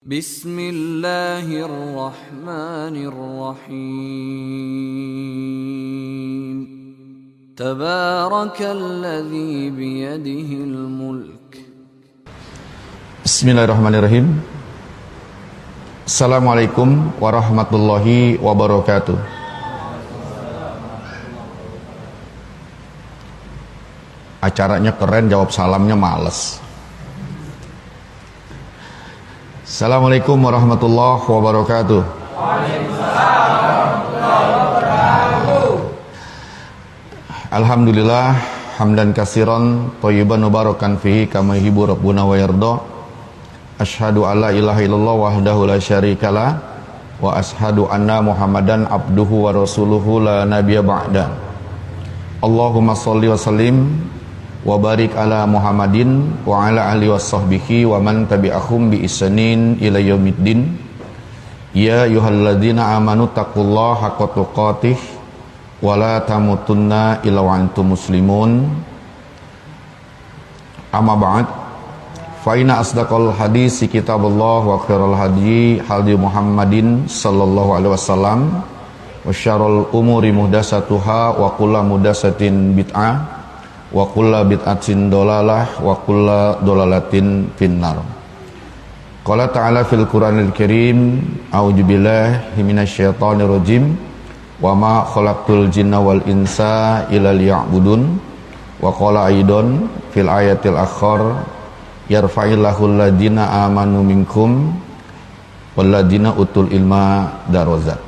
Bismillahirrahmanirrahim. Tabarakalladzi biyadihil mulk. Bismillahirrahmanirrahim. Assalamualaikum warahmatullahi wabarakatuh. Acaranya keren, jawab salamnya males. Assalamualaikum warahmatullahi wabarakatuh. Waalaikumsalam warahmatullahi wabarakatuh. Alhamdulillah hamdan katsiran thayyiban mubarakan fihi kama yuhibbu rabbuna wa yarda. Asyhadu alla ilaha illallah wahdahu la syarikalah wa asyhadu anna Muhammadan abduhu wa rasuluhu la nabiyya ba'da. Allahumma shalli wa sallim wa barik ala Muhammadin wa ala alihi wa sahbihi wa man tabi'ahum bi ihsanin ila yaumiddin. Ya ayyuhalladzina amanu taqullaha haqqa tuqatih wa la tamutunna illa wa antum muslimun. Amma ba'd, fa inna asdaqal hadisi kitabullah wa khairal hadi hadi Muhammadin sallallahu alaihi wasallam wa syarrul umuri muhdatsatuha wa kullu muhdatsatin bid'ah wa kulla bid'atin dolalah wa kulla dolalatin finnar. Qala ta'ala fil Qur'anil Karim, a'udzubillahi minasyaitonir rajim, wa ma khalaqtul jinna wal insa illa liya'budun. Wa qala aidan fil ayatil akhar, yarfa'illahu alladziina amanu minkum walladziina utul ilma darajat.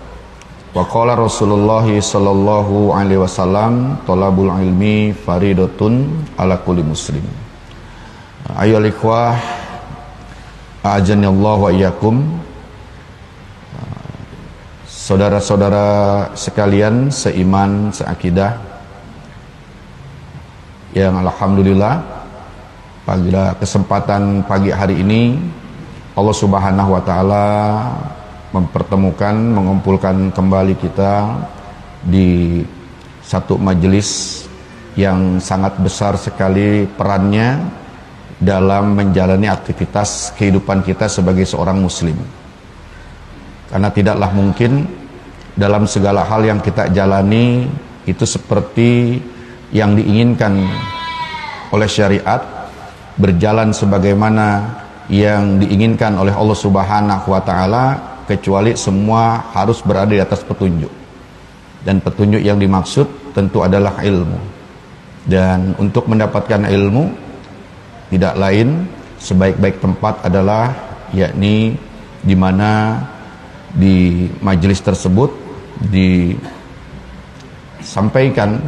Wa qala Rasulullah sallallahu alaihi wasallam, talabul ilmi faridatun ala kulli muslim. Ayyuhal ikhwah, a'jani Allah wa iyyakum. Saudara-saudara sekalian seiman, seakidah, yang alhamdulillah pada kesempatan pagi hari ini Allah Subhanahu wa taala mempertemukan, mengumpulkan kembali kita di satu majelis yang sangat besar sekali perannya dalam menjalani aktivitas kehidupan kita sebagai seorang muslim. Karena tidaklah mungkin dalam segala hal yang kita jalani itu seperti yang diinginkan oleh syariat, berjalan sebagaimana yang diinginkan oleh Allah Subhanahu wa taala, kecuali semua harus berada di atas petunjuk. Dan petunjuk yang dimaksud tentu adalah ilmu. Dan untuk mendapatkan ilmu, tidak lain sebaik-baik tempat adalah yakni di mana di majelis tersebut disampaikan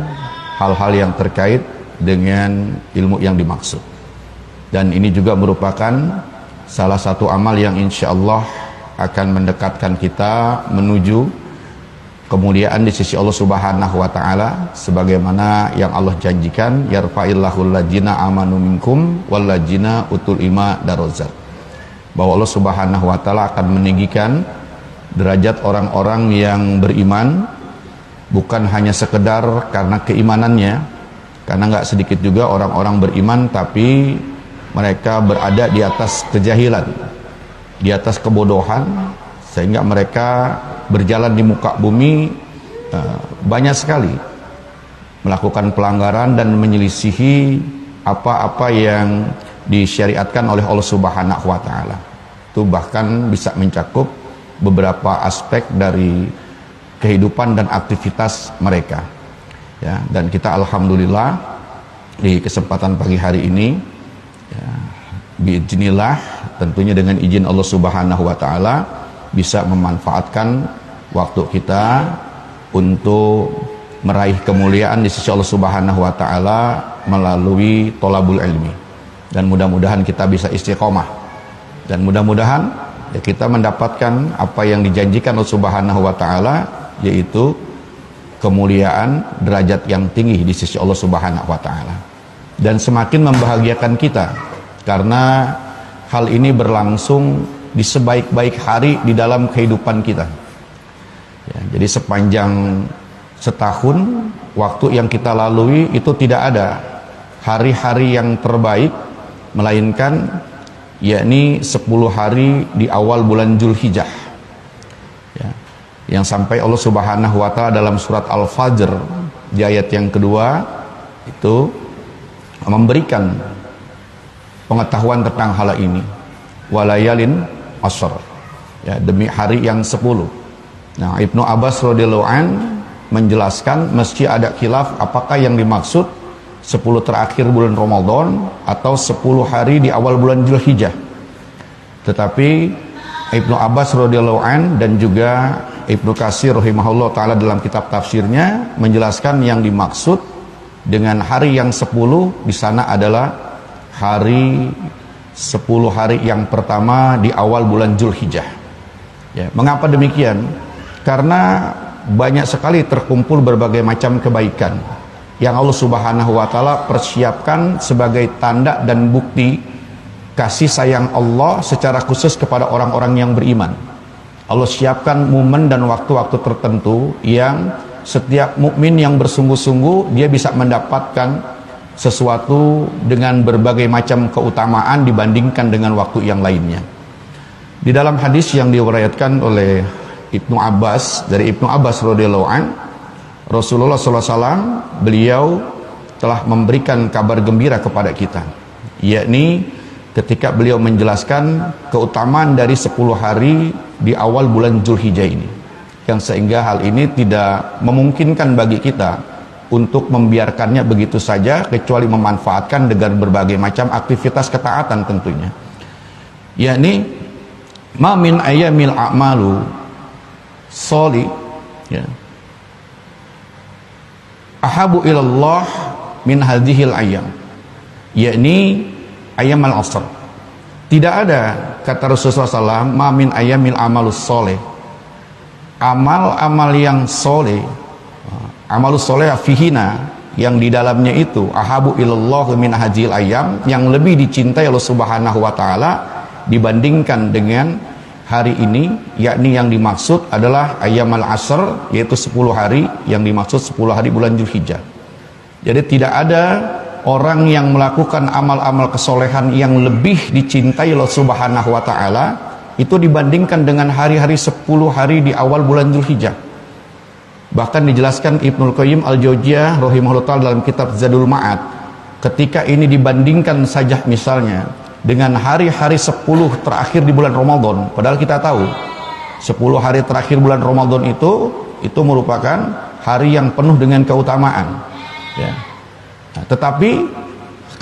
hal-hal yang terkait dengan ilmu yang dimaksud. Dan ini juga merupakan salah satu amal yang insya Allah akan mendekatkan kita menuju kemuliaan di sisi Allah Subhanahu wa taala, sebagaimana yang Allah janjikan, yarfa'illahul ladzina amanu minkum wal ladzina utul ilma darajat. Bahwa Allah Subhanahu wa taala akan meninggikan derajat orang-orang yang beriman, bukan hanya sekedar karena keimanannya, karena enggak sedikit juga orang-orang beriman tapi mereka berada di atas kejahilan, di atas kebodohan, sehingga mereka berjalan di muka bumi banyak sekali melakukan pelanggaran dan menyelisihi apa-apa yang disyariatkan oleh Allah Subhanahu wa taala. Itu bahkan bisa mencakup beberapa aspek dari kehidupan dan aktivitas mereka. Ya, dan kita alhamdulillah di kesempatan pagi hari ini, ya, biiznillah, tentunya dengan izin Allah Subhanahu wa taala, bisa memanfaatkan waktu kita untuk meraih kemuliaan di sisi Allah Subhanahu wa taala melalui thalabul ilmi. Dan mudah-mudahan kita bisa istiqomah. Dan mudah-mudahan ya, kita mendapatkan apa yang dijanjikan Allah Subhanahu wa taala, yaitu kemuliaan, derajat yang tinggi di sisi Allah Subhanahu wa taala. Dan semakin membahagiakan kita karena hal ini berlangsung di sebaik-baik hari di dalam kehidupan kita. Ya, jadi sepanjang setahun waktu yang kita lalui itu tidak ada hari-hari yang terbaik, melainkan yakni 10 hari di awal bulan Zulhijjah, ya, yang sampai Allah Subhanahu wa Ta'ala dalam surat Al-Fajr di ayat yang kedua itu memberikan pengetahuan tentang hal ini, walayalin ashr, ya, demi hari yang 10. Nah, Ibnu Abbas radhiyallahu an menjelaskan mesti ada khilaf apakah yang dimaksud 10 terakhir bulan Ramadan atau 10 hari di awal bulan Zulhijjah. Tetapi Ibnu Abbas radhiyallahu an dan juga Ibnu Katsir rahimahullah taala dalam kitab tafsirnya menjelaskan yang dimaksud dengan hari yang 10 di sana adalah hari 10 hari yang pertama di awal bulan Zulhijjah. Ya, mengapa demikian? Karena banyak sekali terkumpul berbagai macam kebaikan yang Allah Subhanahu wa Ta'ala persiapkan sebagai tanda dan bukti kasih sayang Allah secara khusus kepada orang-orang yang beriman. Allah siapkan momen dan waktu-waktu tertentu yang setiap mukmin yang bersungguh-sungguh dia bisa mendapatkan sesuatu dengan berbagai macam keutamaan dibandingkan dengan waktu yang lainnya. Di dalam hadis yang diriwayatkan oleh Ibnu Abbas, dari Ibnu Abbas radhiyallahu an, Rasulullah SAW beliau telah memberikan kabar gembira kepada kita, yakni ketika beliau menjelaskan keutamaan dari 10 hari di awal bulan Zulhijjah ini, yang sehingga hal ini tidak memungkinkan bagi kita untuk membiarkannya begitu saja, kecuali memanfaatkan dengan berbagai macam aktivitas ketaatan tentunya, yakni ma min ayyamil a'malu sholih, ya, ahabu ilallah min hadhil ayyam, yakni ayyam al-asr. Tidak ada, kata Rasulullah SAW, ma min ayyamil amalus soleh, amal-amal yang soleh, amalus soleh fihina, yang di dalamnya itu ahabu ilallah min hadhil ayyam, yang lebih dicintai Allah Subhanahu wa Ta'ala dibandingkan dengan hari ini, yakni yang dimaksud adalah ayyamal asr, yaitu 10 hari, yang dimaksud 10 hari bulan Zulhijjah. Jadi tidak ada orang yang melakukan amal-amal kesolehan yang lebih dicintai Allah Subhanahu wa Ta'ala itu dibandingkan dengan hari-hari 10 hari di awal bulan Zulhijjah. Bahkan dijelaskan Ibnul Qayyim Al-Jauziyah rahimahullah ta'ala dalam kitab Zadul Ma'ad, ketika ini dibandingkan saja misalnya dengan hari-hari 10 terakhir di bulan Ramadan, padahal kita tahu 10 hari terakhir bulan Ramadan itu merupakan hari yang penuh dengan keutamaan, ya. Nah, tetapi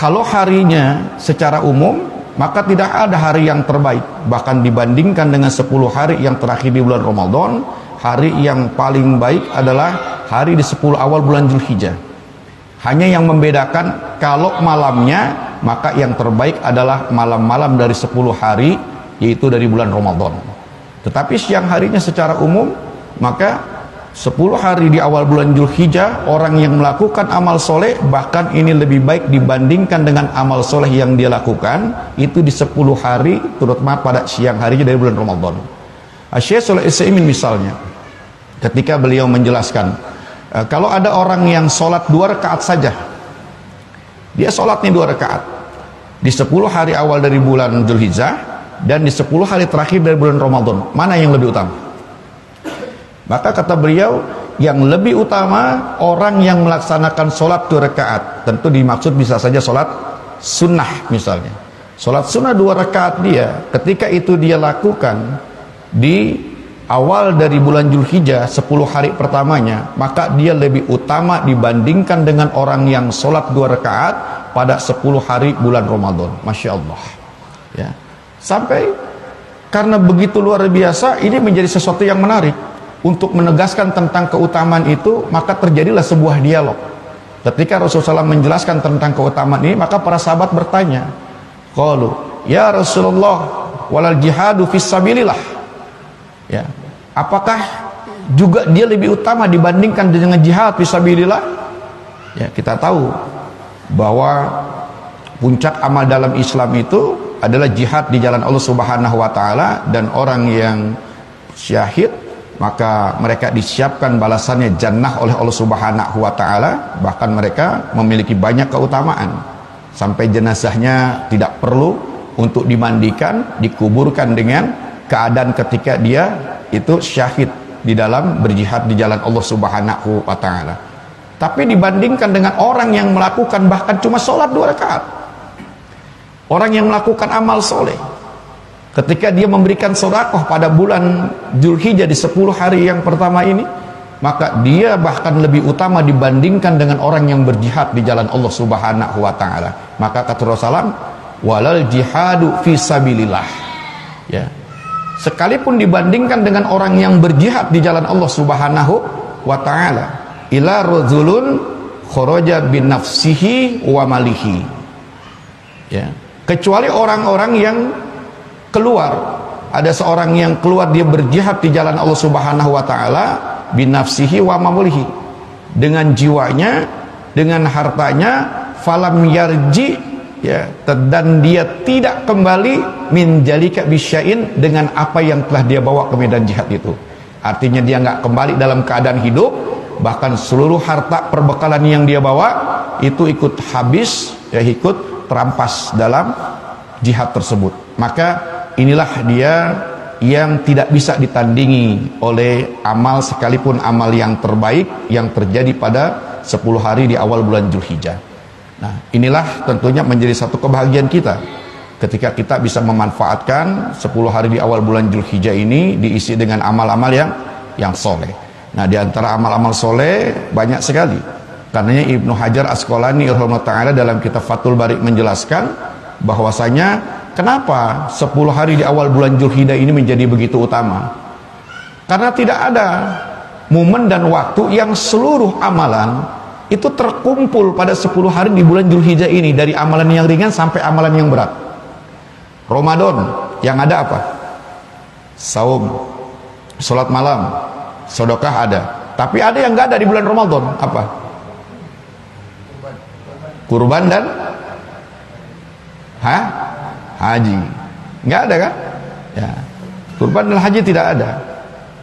kalau harinya secara umum, maka tidak ada hari yang terbaik. Bahkan dibandingkan dengan 10 hari yang terakhir di bulan Ramadan, hari yang paling baik adalah hari di 10 awal bulan Zulhijjah. Hanya yang membedakan kalau malamnya, maka yang terbaik adalah malam-malam dari 10 hari, yaitu dari bulan Ramadan. Tetapi siang harinya secara umum, maka 10 hari di awal bulan Zulhijjah, orang yang melakukan amal soleh, bahkan ini lebih baik dibandingkan dengan amal soleh yang dia lakukan itu di 10 hari terutama pada siang harinya dari bulan Ramadan. Syekh Shalih Al-Utsaimin misalnya, ketika beliau menjelaskan, kalau ada orang yang sholat 2 rakaat saja, dia sholatnya 2 rakaat di 10 hari awal dari bulan Zulhijjah dan di 10 hari terakhir dari bulan Ramadan, mana yang lebih utama? Maka kata beliau, yang lebih utama orang yang melaksanakan sholat 2 rakaat. Tentu dimaksud bisa saja sholat sunnah misalnya. Sholat sunnah 2 rakaat dia, ketika itu dia lakukan di awal dari bulan Zulhijjah 10 hari pertamanya, maka dia lebih utama dibandingkan dengan orang yang sholat 2 rakaat pada 10 hari bulan Ramadan. Masya Allah, ya. Sampai karena begitu luar biasa, ini menjadi sesuatu yang menarik untuk menegaskan tentang keutamaan itu. Maka terjadilah sebuah dialog. Ketika Rasulullah SAW menjelaskan tentang keutamaan ini, maka para sahabat bertanya, qalu ya Rasulullah walal jihadu fisabilillah, ya, apakah juga dia lebih utama dibandingkan dengan jihad fisabilillah? Ya, kita tahu bahwa puncak amal dalam Islam itu adalah jihad di jalan Allah Subhanahu wa Ta'ala, dan orang yang syahid maka mereka disiapkan balasannya jannah oleh Allah Subhanahu wa Ta'ala. Bahkan mereka memiliki banyak keutamaan, sampai jenazahnya tidak perlu untuk dimandikan, dikuburkan dengan keadaan ketika dia itu syahid di dalam berjihad di jalan Allah Subhanahu wa taala. Tapi dibandingkan dengan orang yang melakukan bahkan cuma sholat 2 rakaat, orang yang melakukan amal soleh, ketika dia memberikan sedekah pada bulan Dzulhijjah di 10 hari yang pertama ini, maka dia bahkan lebih utama dibandingkan dengan orang yang berjihad di jalan Allah Subhanahu wa taala. Maka kata Rasulullah, walal jihadu fi sabilillah. Ya. Sekalipun dibandingkan dengan orang yang berjihad di jalan Allah Subhanahu wa taala, ila rajulun kharaja bin nafsihi wa malihi. Ya. Kecuali orang-orang yang keluar, ada seorang yang keluar dia berjihad di jalan Allah Subhanahu wa taala binafsihi wa malihi, dengan jiwanya, dengan hartanya, falam yarji, ya, dan dia tidak kembali min jalika bisya'in, dengan apa yang telah dia bawa ke medan jihad itu. Artinya dia nggak kembali dalam keadaan hidup, bahkan seluruh harta perbekalan yang dia bawa itu ikut habis, ya, ikut terampas dalam jihad tersebut. Maka inilah dia yang tidak bisa ditandingi oleh amal, sekalipun amal yang terbaik yang terjadi pada 10 hari di awal bulan Dzulhijjah. Nah, inilah tentunya menjadi satu kebahagiaan kita ketika kita bisa memanfaatkan 10 hari di awal bulan Dzulhijjah ini diisi dengan amal-amal yang soleh. Nah, di antara amal-amal soleh banyak sekali. Karenanya Ibnu Hajar Asqalani rahimahullah taala dalam kitab Fathul Bari menjelaskan bahwasanya kenapa 10 hari di awal bulan Dzulhijjah ini menjadi begitu utama? Karena tidak ada momen dan waktu yang seluruh amalan itu terkumpul pada 10 hari di bulan Dzulhijjah ini, dari amalan yang ringan sampai amalan yang berat. Ramadan yang ada apa? Saum, sholat malam, sedekah ada. Tapi ada yang nggak ada di bulan Ramadan, apa? Kurban dan haji. Nggak ada kan? Ya. Kurban dan haji tidak ada.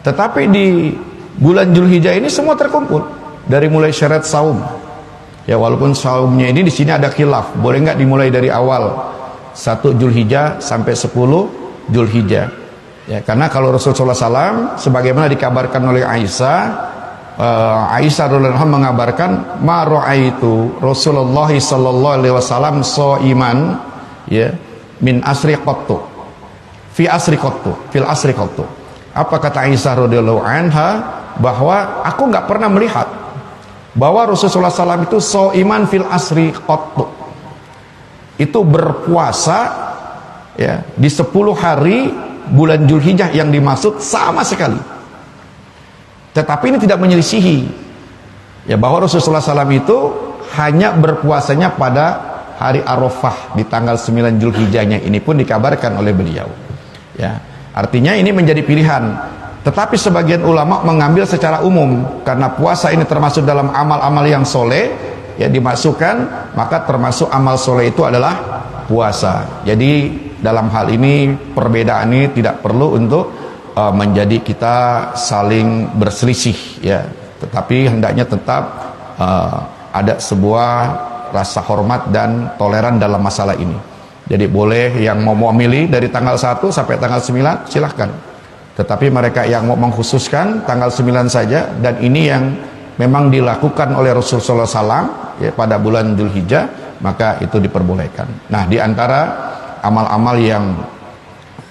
Tetapi di bulan Dzulhijjah ini semua terkumpul. Dari mulai syarat saum. Ya, walaupun saumnya ini di sini ada khilaf, boleh nggak dimulai dari awal 1 Dzulhijjah sampai 10 Dzulhijjah. Ya, karena kalau Rasulullah SAW sebagaimana dikabarkan oleh Aisyah radhiyallahu anha mengabarkan, ma ra'aitu Rasulullah sallallahu alaihi wasallam shaiman, ya, min asri qattu fi asri qattu fil asri qattu. Apa kata Aisyah radhiyallahu anha, bahwa aku nggak pernah melihat bahwa Rasulullah SAW itu shaiman fil asri qattu, itu berpuasa, ya, di 10 hari bulan Dzulhijjah yang dimaksud sama sekali. Tetapi ini tidak menyelisihi, ya, bahwa Rasulullah SAW itu hanya berpuasanya pada hari Arafah di tanggal 9 Dzulhijjahnya. Ini pun dikabarkan oleh beliau. Ya, artinya ini menjadi pilihan. Tetapi sebagian ulama mengambil secara umum, karena puasa ini termasuk dalam amal-amal yang soleh, ya, dimasukkan, maka termasuk amal soleh itu adalah puasa. Jadi dalam hal ini perbedaan ini tidak perlu untuk menjadi kita saling berselisih, ya, tetapi hendaknya tetap ada sebuah rasa hormat dan toleran dalam masalah ini. Jadi boleh yang mau memilih dari tanggal 1 sampai tanggal 9 silahkan, tetapi mereka yang mau mengkhususkan tanggal 9 saja, dan ini yang memang dilakukan oleh Rasulullah SAW, ya, pada bulan Dzulhijjah, maka itu diperbolehkan. Nah, di antara amal-amal yang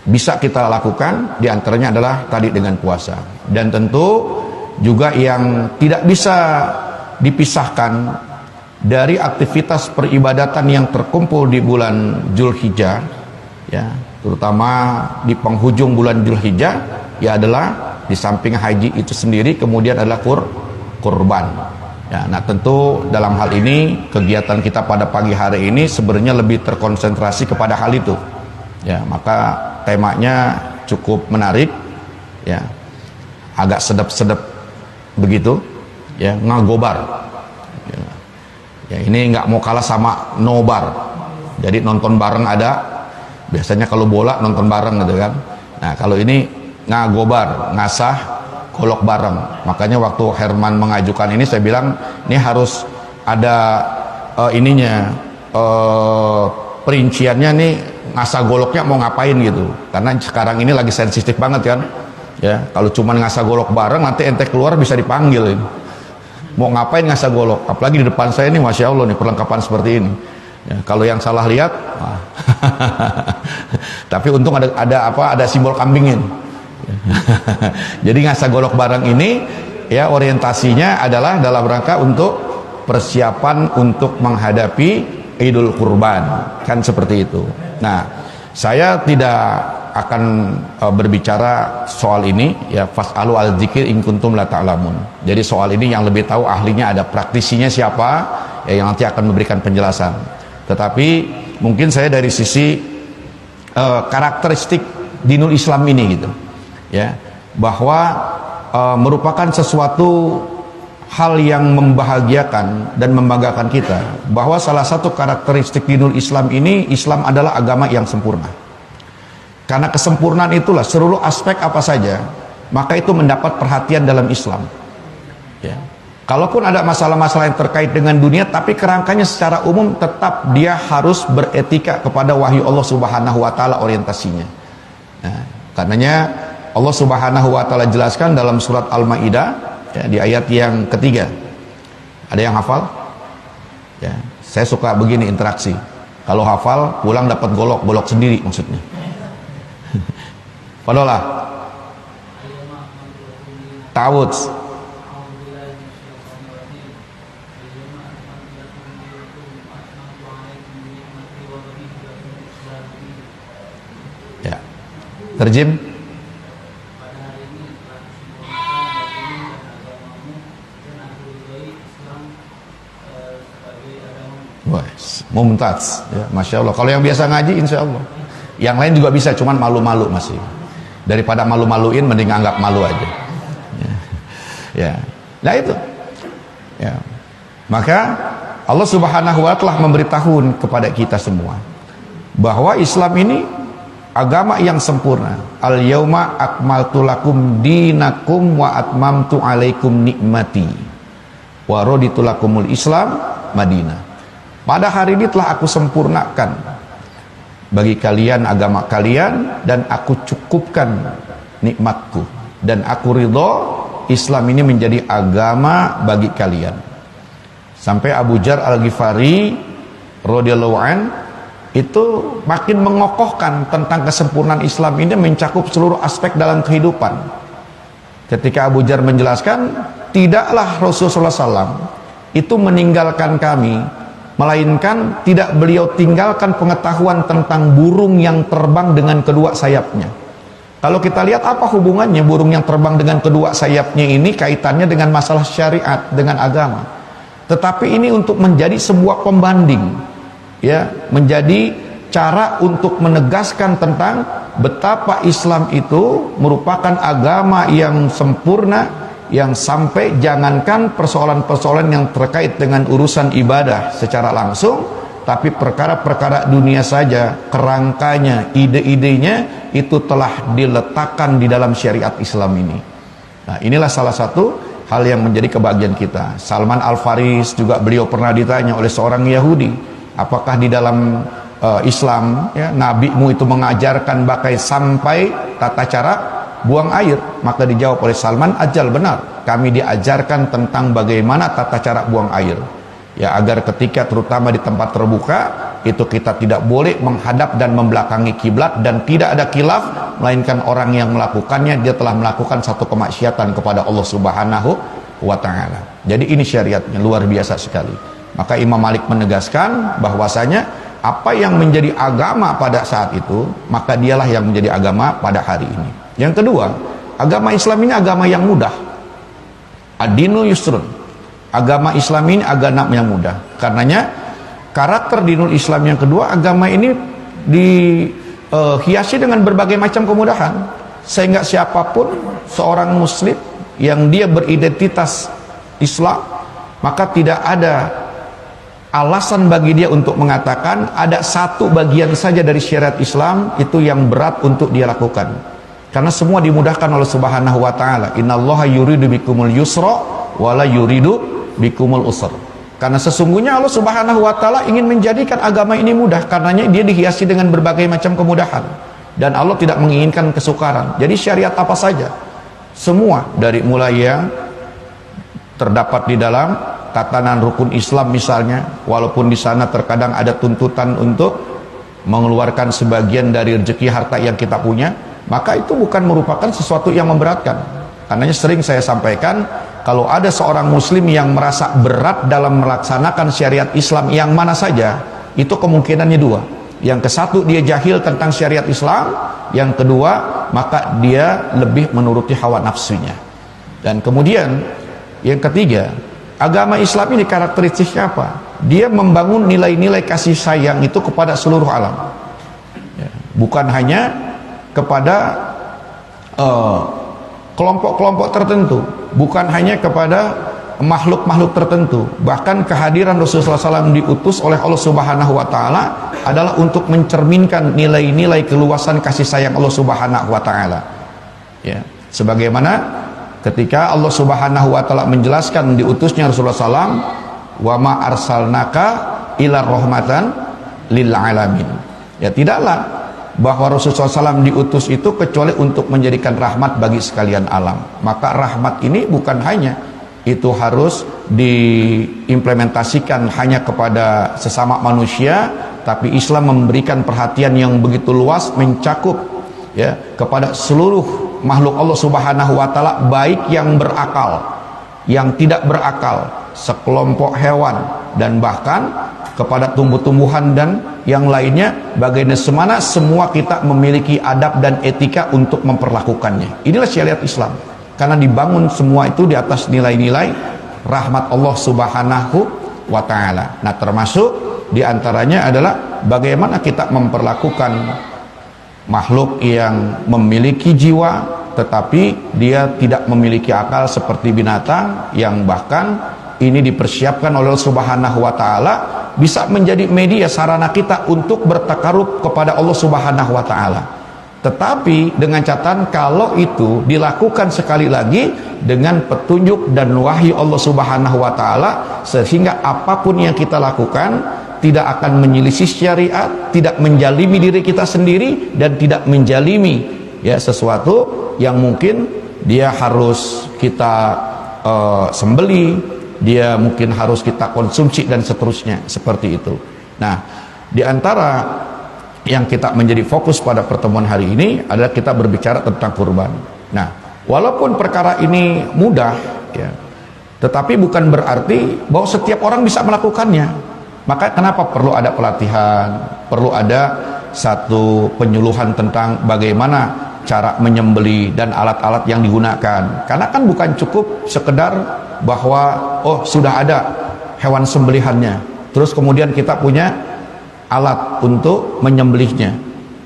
bisa kita lakukan diantaranya adalah tadi dengan puasa, dan tentu juga yang tidak bisa dipisahkan dari aktivitas peribadatan yang terkumpul di bulan Dzulhijjah, ya, terutama di penghujung bulan Dzulhijjah, ya, adalah di samping haji itu sendiri kemudian adalah kurban. Ya, nah tentu dalam hal ini kegiatan kita pada pagi hari ini sebenarnya lebih terkonsentrasi kepada hal itu. Ya, maka temanya cukup menarik, ya, agak sedap-sedap begitu, ya, ngagobar, ya, ini nggak mau kalah sama nobar, jadi nonton bareng ada, biasanya kalau bola nonton bareng gitu kan. Nah kalau ini ngagobar, ngasah golok bareng. Makanya waktu Herman mengajukan ini saya bilang ini harus ada ininya, perinciannya nih ngasah goloknya mau ngapain gitu, karena sekarang ini lagi sensitif banget kan ya. Kalau cuma ngasah golok bareng nanti ente keluar bisa dipanggil ini. Mau ngapain ngasah golok, apalagi di depan saya ini, masya Allah nih perlengkapan seperti ini ya, kalau yang salah lihat tapi untung ada simbol kambingin. Jadi ngasah golok bareng ini ya orientasinya adalah dalam rangka untuk persiapan untuk menghadapi Idul Kurban, kan seperti itu. Nah, saya tidak akan berbicara soal ini ya, fas'alu al-dzikir in kuntum la ta'lamun. Jadi soal ini yang lebih tahu ahlinya, ada praktisinya siapa ya, yang nanti akan memberikan penjelasan. Tetapi mungkin saya dari sisi karakteristik dinul Islam ini gitu ya, bahwa merupakan sesuatu hal yang membahagiakan dan membanggakan kita, bahwa salah satu karakteristik dinul Islam ini, Islam adalah agama yang sempurna. Karena kesempurnaan itulah seluruh aspek apa saja, maka itu mendapat perhatian dalam Islam ya. Kalaupun ada masalah-masalah yang terkait dengan dunia, tapi kerangkanya secara umum tetap dia harus beretika kepada wahyu Allah Subhanahu wa taala orientasinya. Nah, karenanya Allah Subhanahu wa taala jelaskan dalam surat Al-Maidah ya, di ayat yang ketiga. Ada yang hafal? Ya, saya suka begini interaksi. Kalau hafal, pulang dapat golok sendiri maksudnya. Padahal Tawud. Ya. Terjem. Mumtaz ya, masya Allah. Kalau yang biasa ngaji insya Allah, yang lain juga bisa, cuman malu-malu masih. Daripada malu-maluin mending anggap malu aja ya. Nah itu ya, maka Allah Subhanahu wa ta'ala memberitahu kepada kita semua bahwa Islam ini agama yang sempurna. Al yauma akmaltu lakum dinakum wa atmamtu alaikum nikmati wa raditu lakumul Islam Madinah. Pada hari ini telah aku sempurnakan bagi kalian agama kalian, dan aku cukupkan nikmatku, dan aku ridho Islam ini menjadi agama bagi kalian. Sampai Abu Dzar Al-Ghifari radhiyallahu an itu makin mengokohkan tentang kesempurnaan Islam ini mencakup seluruh aspek dalam kehidupan. Ketika Abu Dzar menjelaskan, tidaklah Rasulullah SAW itu meninggalkan kami, melainkan tidak beliau tinggalkan pengetahuan tentang burung yang terbang dengan kedua sayapnya. Kalau kita lihat apa hubungannya burung yang terbang dengan kedua sayapnya ini, kaitannya dengan masalah syariat, dengan agama. Tetapi ini untuk menjadi sebuah pembanding ya, menjadi cara untuk menegaskan tentang betapa Islam itu merupakan agama yang sempurna, yang sampai jangankan persoalan-persoalan yang terkait dengan urusan ibadah secara langsung, tapi perkara-perkara dunia saja, kerangkanya, ide-idenya itu telah diletakkan di dalam syariat Islam ini. Nah, inilah salah satu hal yang menjadi kebahagiaan kita. Salman Al-Faris juga, beliau pernah ditanya oleh seorang Yahudi, apakah di dalam Islam ya, nabimu itu mengajarkan sampai tata cara buang air? Maka dijawab oleh Salman, ajal, benar, kami diajarkan tentang bagaimana tata cara buang air ya, agar ketika terutama di tempat terbuka itu kita tidak boleh menghadap dan membelakangi kiblat, dan tidak ada khilaf melainkan orang yang melakukannya dia telah melakukan satu kemaksiatan kepada Allah Subhanahu wa ta'ala. Jadi ini syariatnya luar biasa sekali. Maka Imam Malik menegaskan bahwasanya apa yang menjadi agama pada saat itu, maka dialah yang menjadi agama pada hari ini. Yang kedua, agama Islam ini agama yang mudah. Ad-dinu yusrun. Agama Islam ini agama yang mudah. Karenanya karakter dinul Islam yang kedua, agama ini dihiasi dengan berbagai macam kemudahan, sehingga siapapun seorang muslim yang dia beridentitas Islam, maka tidak ada alasan bagi dia untuk mengatakan ada satu bagian saja dari syariat Islam itu yang berat untuk dia lakukan. Karena semua dimudahkan oleh Subhanahu wa ta'ala. Innallaha yuridu bikumul yusra wala yuridu bikumul usra. Karena sesungguhnya Allah Subhanahu wa taala ingin menjadikan agama ini mudah, karenanya dia dihiasi dengan berbagai macam kemudahan. Dan Allah tidak menginginkan kesukaran. Jadi syariat apa saja, semua dari mulai yang terdapat di dalam tatanan rukun Islam misalnya, walaupun di sana terkadang ada tuntutan untuk mengeluarkan sebagian dari rezeki harta yang kita punya, maka itu bukan merupakan sesuatu yang memberatkan. Karenanya sering saya sampaikan, kalau ada seorang muslim yang merasa berat dalam melaksanakan syariat Islam yang mana saja, itu kemungkinannya dua. Yang ke satu, dia jahil tentang syariat Islam. Yang kedua, maka dia lebih menuruti hawa nafsunya. Dan kemudian yang ketiga, agama Islam ini karakteristiknya apa? Dia membangun nilai-nilai kasih sayang itu kepada seluruh alam, ya, bukan hanya kepada kelompok-kelompok tertentu, bukan hanya kepada makhluk-makhluk tertentu. Bahkan kehadiran Rasulullah SAW diutus oleh Allah Subhanahu wa taala adalah untuk mencerminkan nilai-nilai keluasan kasih sayang Allah Subhanahu wa taala. Ya, sebagaimana ketika Allah Subhanahu wa taala menjelaskan diutusnya Rasulullah SAW, wa ma arsalnaka ila rahmatan lil alamin. Ya, tidaklah bahwa Rasulullah SAW diutus itu kecuali untuk menjadikan rahmat bagi sekalian alam. Maka rahmat ini bukan hanya itu harus diimplementasikan hanya kepada sesama manusia, tapi Islam memberikan perhatian yang begitu luas, mencakup ya kepada seluruh makhluk Allah Subhanahu wa taala, baik yang berakal, yang tidak berakal, sekelompok hewan, dan bahkan kepada tumbuh-tumbuhan dan yang lainnya. Bagaimana semua kita memiliki adab dan etika untuk memperlakukannya. Inilah syariat Islam, karena dibangun semua itu di atas nilai-nilai rahmat Allah Subhanahu wa taala. Nah, termasuk diantaranya adalah bagaimana kita memperlakukan makhluk yang memiliki jiwa tetapi dia tidak memiliki akal seperti binatang, yang bahkan ini dipersiapkan oleh Allah Subhanahu wa taala bisa menjadi media sarana kita untuk bertakarub kepada Allah Subhanahu wa taala. Tetapi dengan catatan kalau itu dilakukan sekali lagi dengan petunjuk dan wahyu Allah Subhanahu wa taala, sehingga apapun yang kita lakukan tidak akan menyelisih syariat, tidak menjalimi diri kita sendiri, dan tidak menjalimi ya sesuatu yang mungkin dia harus kita sembeli, dia mungkin harus kita konsumsi dan seterusnya, seperti itu. Nah, di antara yang kita menjadi fokus pada pertemuan hari ini adalah kita berbicara tentang kurban. Nah, walaupun perkara ini mudah ya, tetapi bukan berarti bahwa setiap orang bisa melakukannya. Maka kenapa perlu ada pelatihan, perlu ada satu penyuluhan tentang bagaimana cara menyembeli dan alat-alat yang digunakan. Karena kan bukan cukup sekedar bahwa oh sudah ada hewan sembelihannya, terus kemudian kita punya alat untuk menyembelihnya,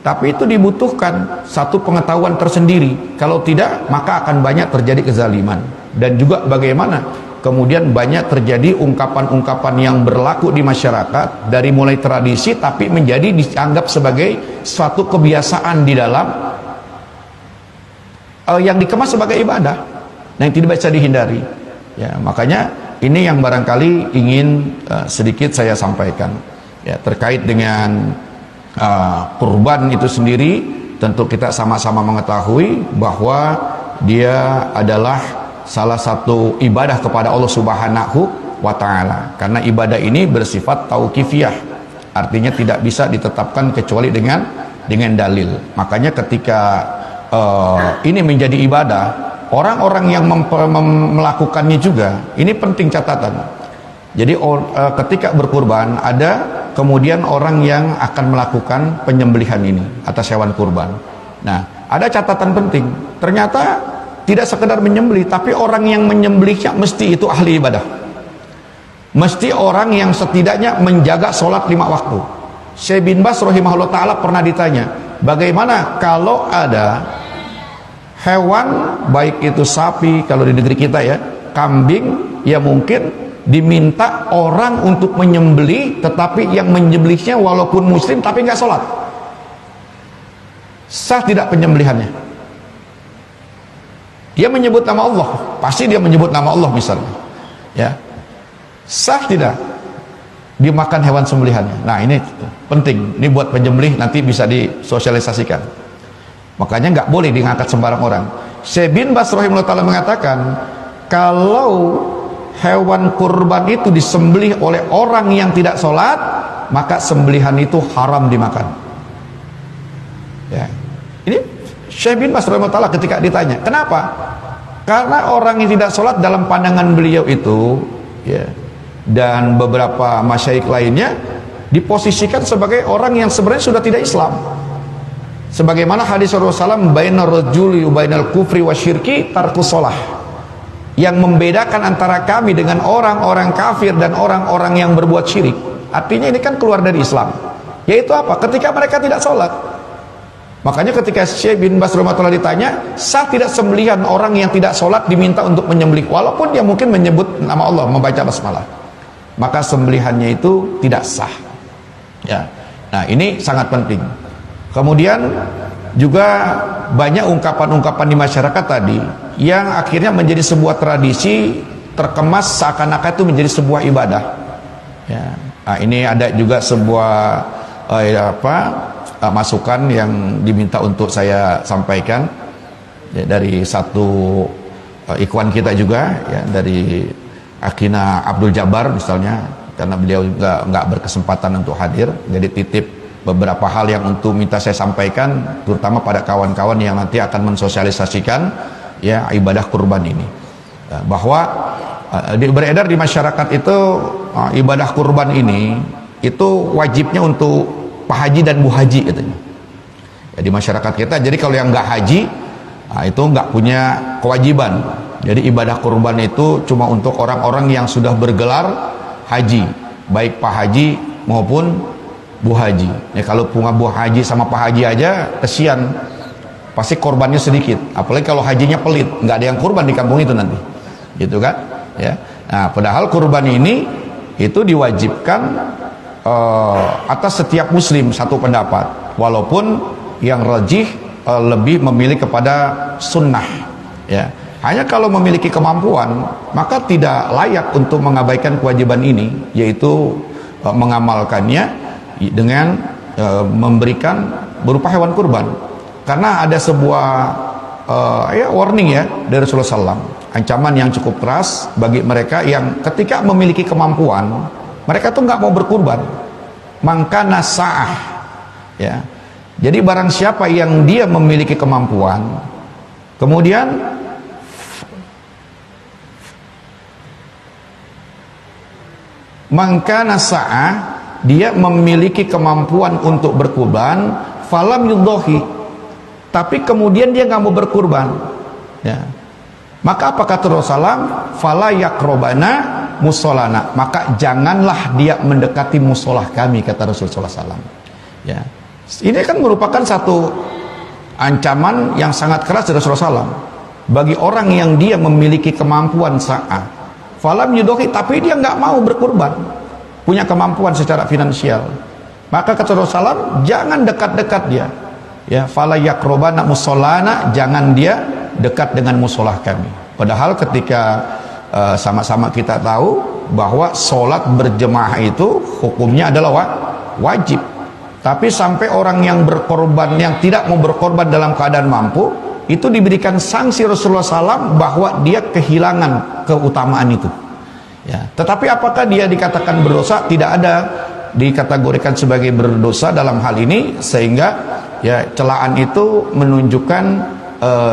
tapi itu dibutuhkan satu pengetahuan tersendiri. Kalau tidak, maka akan banyak terjadi kezaliman. Dan juga bagaimana kemudian banyak terjadi ungkapan-ungkapan yang berlaku di masyarakat dari mulai tradisi tapi menjadi dianggap sebagai suatu kebiasaan di dalam yang dikemas sebagai ibadah, yang tidak bisa dihindari ya. Makanya ini yang barangkali ingin sedikit saya sampaikan ya, terkait dengan kurban itu sendiri. Tentu kita sama-sama mengetahui bahwa dia adalah salah satu ibadah kepada Allah Subhanahu wa taala, karena ibadah ini bersifat tauqifiyah, artinya tidak bisa ditetapkan kecuali dengan dalil. Makanya ketika ini menjadi ibadah, orang-orang yang melakukannya juga, ini penting catatan. Jadi ketika berkurban ada kemudian orang yang akan melakukan penyembelihan ini atas hewan kurban. Nah, ada catatan penting. Ternyata tidak sekedar menyembelih, tapi orang yang menyembelihnya mesti itu ahli ibadah. Mesti orang yang setidaknya menjaga sholat 5 waktu. Syekh bin Baz rahimahullah ta'ala pernah ditanya, bagaimana kalau ada hewan, baik itu sapi kalau di negeri kita ya, kambing, ya mungkin diminta orang untuk menyembelih, tetapi yang menyembelihnya walaupun muslim tapi nggak sholat, sah tidak penyembelihannya? Dia menyebut nama Allah, pasti dia menyebut nama Allah misalnya ya. Sah tidak dimakan hewan sembelihannya? Nah ini penting, ini buat penyembelih nanti bisa disosialisasikan. Makanya nggak boleh diangkat sembarang orang. Syekh bin Baz rahimahullah ta'ala mengatakan, kalau hewan kurban itu disembelih oleh orang yang tidak sholat, maka sembelihan itu haram dimakan. Ya. Ini Syekh bin Baz rahimahullah ta'ala ketika ditanya, kenapa? Karena orang yang tidak sholat dalam pandangan beliau itu, ya, dan beberapa masyayikh lainnya diposisikan sebagai orang yang sebenarnya sudah tidak Islam. Sebagaimana hadis Rasulullah SAW, bainar rajuli wa bainal kufri wasyirki tarkus shalah. Yang membedakan antara kami dengan orang-orang kafir dan orang-orang yang berbuat syirik. Artinya ini kan keluar dari Islam. Yaitu apa? Ketika mereka tidak sholat. Makanya ketika Syekh bin Baz rahimahullah ditanya, sah tidak sembelihan orang yang tidak sholat diminta untuk menyembelih, walaupun dia mungkin menyebut nama Allah, membaca basmalah, maka sembelihannya itu tidak sah. Ya. Nah ini sangat penting. Kemudian juga banyak ungkapan-ungkapan di masyarakat tadi yang akhirnya menjadi sebuah tradisi, terkemas seakan-akan itu menjadi sebuah ibadah. Ya. Nah, ini ada juga sebuah masukan yang diminta untuk saya sampaikan, ya, dari satu ikhwan kita juga, ya, dari Akina Abdul Jabbar misalnya, karena beliau nggak berkesempatan untuk hadir, jadi titip beberapa hal yang untuk minta saya sampaikan, terutama pada kawan-kawan yang nanti akan mensosialisasikan, ya, ibadah kurban ini, bahwa beredar di masyarakat itu ibadah kurban ini itu wajibnya untuk Pak Haji dan Bu Haji katanya, ya, di masyarakat kita. Jadi kalau yang nggak haji, itu nggak punya kewajiban. Jadi ibadah kurban itu cuma untuk orang-orang yang sudah bergelar haji, baik Pak Haji maupun Bu Haji. Ya, kalau punya Bu Haji sama Pak Haji aja kesian, pasti korbannya sedikit. Apalagi kalau hajinya pelit, nggak ada yang kurban di kampung itu nanti, gitu kan? Ya. Nah, padahal kurban ini itu diwajibkan atas setiap muslim, satu pendapat. Walaupun yang rajih lebih memilih kepada sunnah. Ya. Hanya kalau memiliki kemampuan, maka tidak layak untuk mengabaikan kewajiban ini, yaitu mengamalkannya dengan memberikan berupa hewan kurban. Karena ada sebuah warning, ya, dari Rasulullah SAW, ancaman yang cukup keras bagi mereka yang ketika memiliki kemampuan, mereka tuh nggak mau berkurban. Mangkana sa'ah, ya. Jadi barang siapa yang dia memiliki kemampuan, kemudian mangkana sa'ah, dia memiliki kemampuan untuk berkurban, falam yudhohi, tapi kemudian dia nggak mau berkurban, ya, maka apa kata Rasulullah? Fala yakrobana musolana, maka janganlah dia mendekati musolah kami, kata Rasulullah SAW. Ya, ini kan merupakan satu ancaman yang sangat keras dari Rasulullah SAW bagi orang yang dia memiliki kemampuan sa'ah, falam yudhohi, tapi dia nggak mau berkurban, punya kemampuan secara finansial, maka kata Rasulullah, jangan dekat-dekat dia, ya, fala yakrobana musolana, jangan dia dekat dengan musolah kami. Padahal ketika sama-sama kita tahu bahwa sholat berjemaah itu hukumnya adalah wajib, tapi sampai orang yang berkorban, yang tidak mau berkorban dalam keadaan mampu, itu diberikan sanksi Rasulullah SAW bahwa dia kehilangan keutamaan itu. Ya, tetapi apakah dia dikatakan berdosa? Tidak ada dikategorikan sebagai berdosa dalam hal ini, sehingga, ya, celaan itu menunjukkan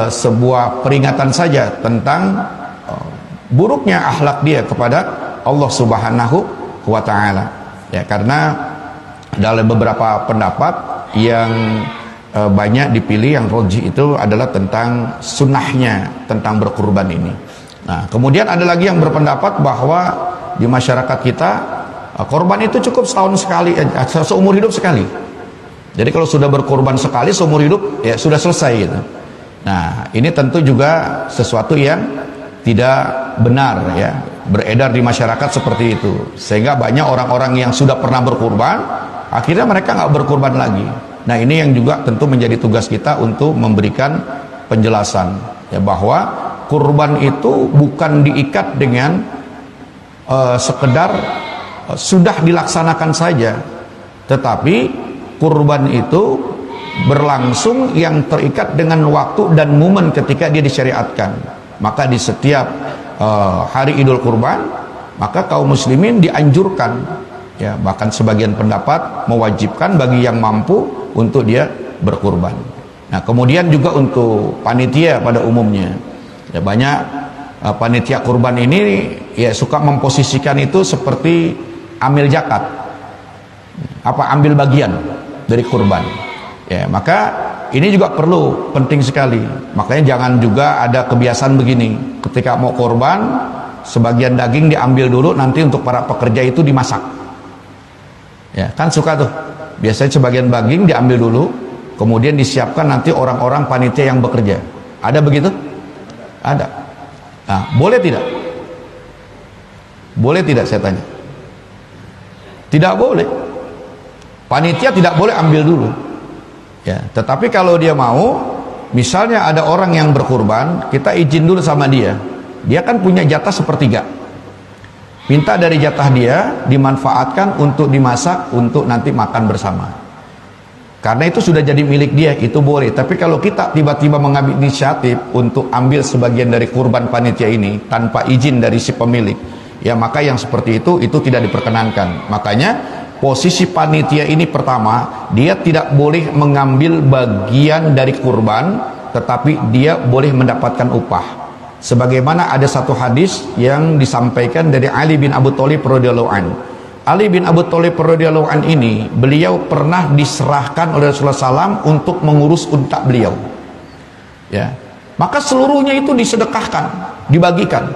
sebuah peringatan saja tentang buruknya akhlak dia kepada Allah Subhanahu wa Ta'ala. Ya, karena dalam beberapa pendapat yang banyak dipilih, yang rajih itu adalah tentang sunnahnya, tentang berkurban ini. Nah, kemudian ada lagi yang berpendapat bahwa di masyarakat kita korban itu cukup setahun sekali, seumur hidup sekali. Jadi kalau sudah berkorban sekali seumur hidup, ya sudah selesai gitu. Nah, ini tentu juga sesuatu yang tidak benar, ya, beredar di masyarakat seperti itu, sehingga banyak orang-orang yang sudah pernah berkurban akhirnya mereka nggak berkurban lagi. Nah, ini yang juga tentu menjadi tugas kita untuk memberikan penjelasan, ya, bahwa kurban itu bukan diikat dengan sekedar sudah dilaksanakan saja, tetapi kurban itu berlangsung yang terikat dengan waktu dan momen ketika dia disyariatkan. Maka di setiap hari Idul Kurban, maka kaum muslimin dianjurkan, ya, bahkan sebagian pendapat mewajibkan bagi yang mampu untuk dia berkurban. Nah, kemudian juga untuk panitia pada umumnya, ya, banyak panitia kurban ini ya suka memposisikan itu seperti ambil zakat, ambil bagian dari kurban. Ya, maka ini juga perlu, penting sekali. Makanya jangan juga ada kebiasaan begini, ketika mau kurban sebagian daging diambil dulu, nanti untuk para pekerja itu dimasak. Ya, kan suka tuh. Biasanya sebagian daging diambil dulu, kemudian disiapkan nanti orang-orang panitia yang bekerja. Ada begitu? Ada. Nah, boleh tidak? Boleh tidak, saya tanya? Tidak boleh. Panitia tidak boleh ambil dulu. Ya, tetapi kalau dia mau, misalnya ada orang yang berkurban, kita izin dulu sama dia. Dia kan punya jatah sepertiga. Minta dari jatah dia dimanfaatkan untuk dimasak, untuk nanti makan bersama. Karena itu sudah jadi milik dia, itu boleh. Tapi kalau kita tiba-tiba mengambil inisiatif untuk ambil sebagian dari kurban panitia ini tanpa izin dari si pemilik, ya maka yang seperti itu tidak diperkenankan. Makanya posisi panitia ini pertama, dia tidak boleh mengambil bagian dari kurban, tetapi dia boleh mendapatkan upah. Sebagaimana ada satu hadis yang disampaikan dari Ali bin Abi Thalib radhiyallahu an. Ali bin Abi Thalib radhiyallahu an ini, beliau pernah diserahkan oleh Rasulullah SAW untuk mengurus unta beliau. Ya, maka seluruhnya itu disedekahkan, dibagikan.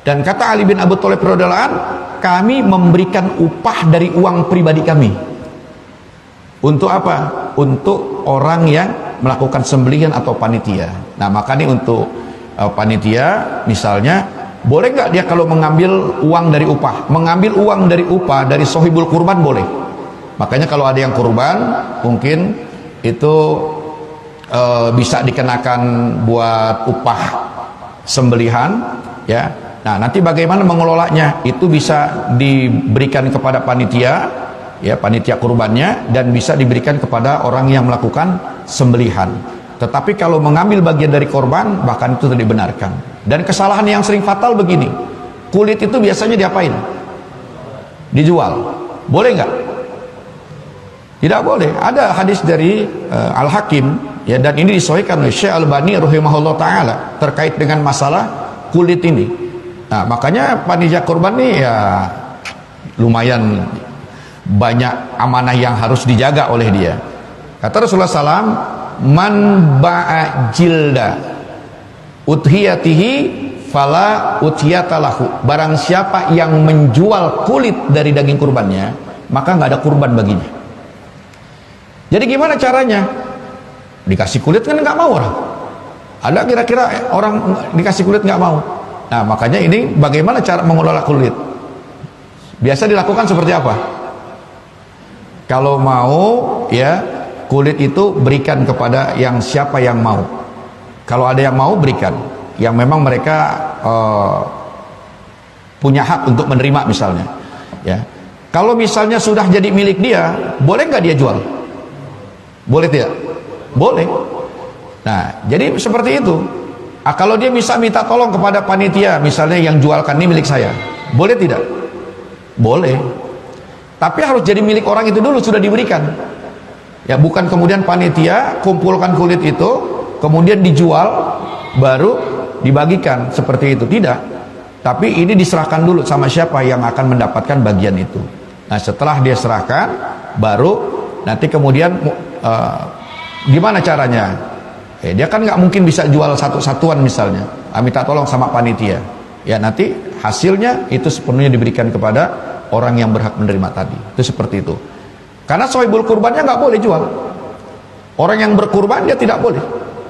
Dan kata Ali bin Abi Thalib radhiyallahu an, kami memberikan upah dari uang pribadi kami. Untuk apa? Untuk orang yang melakukan sembelihan atau panitia. Nah, makanya untuk panitia misalnya, boleh nggak dia kalau mengambil uang dari upah? Mengambil uang dari upah dari sohibul kurban boleh. Makanya kalau ada yang kurban, mungkin itu bisa dikenakan buat upah sembelihan, ya. Nah, nanti bagaimana mengelolanya? Itu bisa diberikan kepada panitia, ya, panitia kurbannya, dan bisa diberikan kepada orang yang melakukan sembelihan. Tetapi kalau mengambil bagian dari korban, bahkan itu tidak dibenarkan. Dan kesalahan yang sering fatal begini, kulit itu biasanya diapain? Dijual. Boleh nggak? Tidak boleh. Ada hadis dari Al-Hakim, ya, dan ini disahihkan oleh Syekh Al-Albani rahimahullah taala terkait dengan masalah kulit ini. Nah, makanya panitia kurban ini ya lumayan banyak amanah yang harus dijaga oleh dia. Kata Rasulullah SAW, man ba'a jilda udhiyatihi fala udhiyatalahu. Barang siapa yang menjual kulit dari daging kurbannya, maka nggak ada kurban baginya. Jadi gimana caranya? Dikasih kulit kan nggak mau orang. Ada kira-kira orang dikasih kulit nggak mau? Nah, makanya ini bagaimana cara mengelola kulit? Biasa dilakukan seperti apa? Kalau mau, ya, kulit itu berikan kepada yang siapa yang mau. Kalau ada yang mau, berikan. Yang memang mereka punya hak untuk menerima misalnya. Ya. Kalau misalnya sudah jadi milik dia, boleh nggak dia jual? Boleh tidak? Boleh. Nah, jadi seperti itu. Kalau dia bisa minta tolong kepada panitia, misalnya yang jualkan ini milik saya, boleh tidak? Boleh. Tapi harus jadi milik orang itu dulu, sudah diberikan. Ya, bukan kemudian panitia kumpulkan kulit itu, kemudian dijual, baru dibagikan, seperti itu. Tidak. Tapi ini diserahkan dulu sama siapa yang akan mendapatkan bagian itu. Nah, setelah dia serahkan, baru nanti kemudian gimana caranya? Dia kan nggak mungkin bisa jual satu-satuan misalnya, minta tolong sama panitia. Ya, nanti hasilnya itu sepenuhnya diberikan kepada orang yang berhak menerima tadi. Itu seperti itu. Karena sohibul kurbannya nggak boleh jual. Orang yang berkurban dia tidak boleh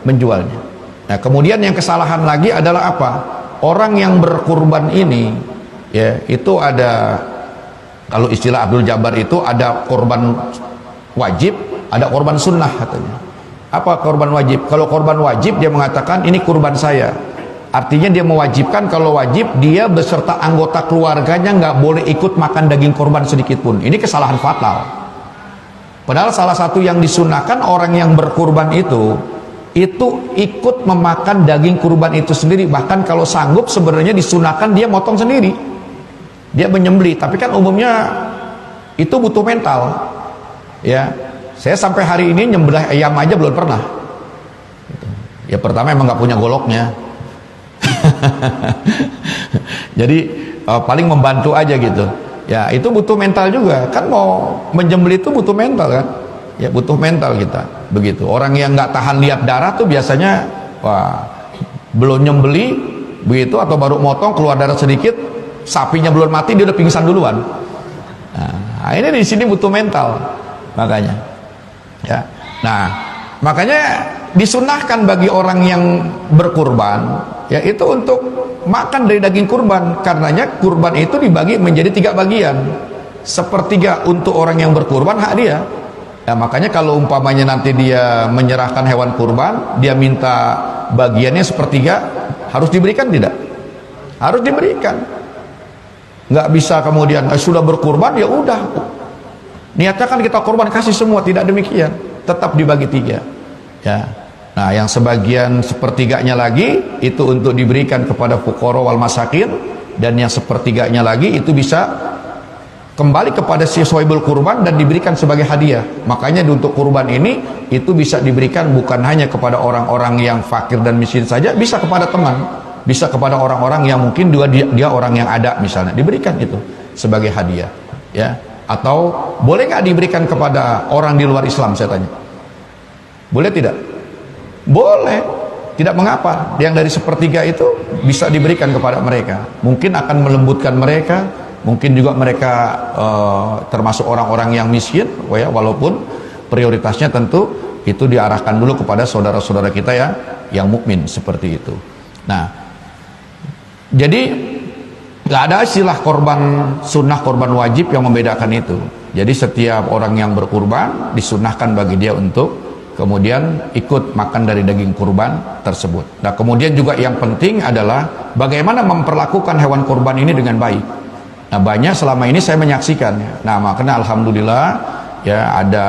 menjualnya. Nah, kemudian yang kesalahan lagi adalah apa? Orang yang berkurban ini, ya, itu ada, kalau istilah Abdul Jabbar itu ada korban wajib, ada korban sunnah katanya. Apa korban wajib? Kalau korban wajib dia mengatakan ini kurban saya, Artinya dia mewajibkan, kalau wajib dia beserta anggota keluarganya nggak boleh ikut makan daging kurban sedikit pun. Ini kesalahan fatal. Padahal salah satu yang disunahkan orang yang berkurban itu ikut memakan daging kurban itu sendiri. Bahkan kalau sanggup sebenarnya disunahkan dia motong sendiri, dia menyembelih. Tapi kan umumnya itu butuh mental. Ya, saya sampai hari ini nyembelih ayam aja belum pernah. Ya pertama emang nggak punya goloknya. Jadi paling membantu aja gitu. Ya itu butuh mental juga. Kan mau menyembelih itu butuh mental kan. Ya butuh mental kita. Begitu. Orang yang nggak tahan lihat darah tuh biasanya wah, belum nyembelih begitu atau baru motong keluar darah sedikit, sapinya belum mati dia udah pingsan duluan. Nah, ini di sini butuh mental. Makanya. Ya. Nah, makanya disunahkan bagi orang yang berkurban yaitu untuk makan dari daging kurban. Karenanya kurban itu dibagi menjadi 3 bagian. Sepertiga untuk orang yang berkurban, hak dia. Ya, makanya kalau umpamanya nanti dia menyerahkan hewan kurban, dia minta bagiannya sepertiga, harus diberikan tidak? Harus diberikan. Nggak bisa kemudian sudah berkurban ya udah. Niatnya kan kita kurban kasih semua, tidak demikian. Tetap dibagi 3. Ya. Nah, yang sebagian sepertiganya lagi itu untuk diberikan kepada fuqara wal masakin, dan yang sepertiganya lagi itu bisa kembali kepada si sahibul kurban dan diberikan sebagai hadiah. Makanya untuk kurban ini itu bisa diberikan bukan hanya kepada orang-orang yang fakir dan miskin saja, bisa kepada teman, bisa kepada orang-orang yang mungkin dia orang yang ada misalnya, diberikan itu sebagai hadiah. Ya. Atau boleh nggak diberikan kepada orang di luar Islam, saya tanya? Boleh tidak? Boleh, tidak mengapa. Yang dari sepertiga itu bisa diberikan kepada mereka. Mungkin akan melembutkan mereka, mungkin juga mereka termasuk orang-orang yang miskin, walaupun prioritasnya tentu itu diarahkan dulu kepada saudara-saudara kita ya, yang mukmin seperti itu. Nah, jadi nggak ada istilah korban sunnah, korban wajib yang membedakan itu. Jadi setiap orang yang berkurban disunahkan bagi dia untuk kemudian ikut makan dari daging kurban tersebut. Nah, kemudian juga yang penting adalah bagaimana memperlakukan hewan kurban ini dengan baik. Nah, banyak selama ini saya menyaksikan. Nah, makanya alhamdulillah ya ada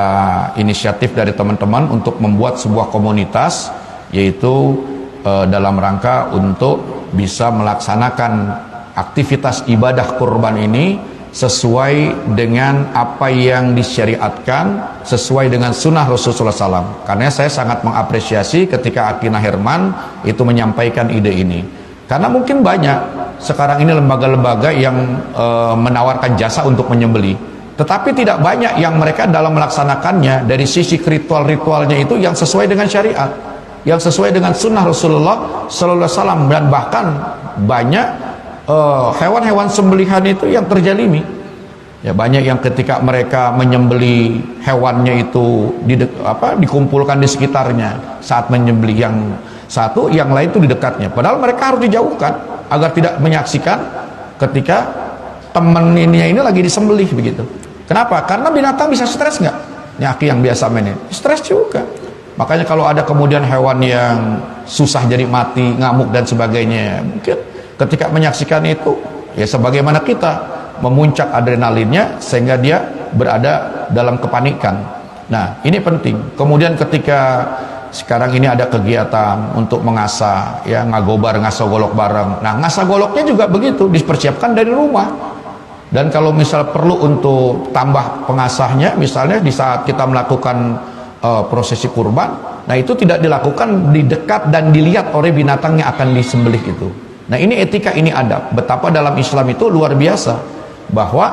inisiatif dari teman-teman untuk membuat sebuah komunitas, yaitu dalam rangka untuk bisa melaksanakan aktivitas ibadah kurban ini sesuai dengan apa yang disyariatkan, sesuai dengan sunnah Rasulullah SAW. Karena saya sangat mengapresiasi ketika Akina Herman itu menyampaikan ide ini. Karena mungkin banyak sekarang ini lembaga-lembaga yang menawarkan jasa untuk menyembelih, tetapi tidak banyak yang mereka dalam melaksanakannya dari sisi ritual-ritualnya itu yang sesuai dengan syariat, yang sesuai dengan sunnah Rasulullah SAW. Dan bahkan banyak hewan-hewan sembelihan itu yang terjalimi. Ya, banyak yang ketika mereka menyembelih hewannya itu dikumpulkan di sekitarnya saat menyembelih yang satu, yang lain itu di dekatnya. Padahal mereka harus dijauhkan agar tidak menyaksikan ketika teman ini lagi disembelih begitu. Kenapa? Karena binatang bisa stres nggak? Nyaki yang biasa main stres juga. Makanya kalau ada kemudian hewan yang susah jadi mati, ngamuk dan sebagainya, mungkin ketika menyaksikan itu ya sebagaimana kita memuncak adrenalinnya sehingga dia berada dalam kepanikan. Nah, ini penting. Kemudian ketika sekarang ini ada kegiatan untuk mengasah ya, ngagobar, ngasah golok bareng. Nah, ngasah goloknya juga begitu, dipersiapkan dari rumah. Dan kalau misal perlu untuk tambah pengasahnya, misalnya di saat kita melakukan prosesi kurban, nah itu tidak dilakukan di dekat dan dilihat oleh binatang yang akan disembelih itu. Nah, ini etika, ini adab. Betapa dalam Islam itu luar biasa, bahwa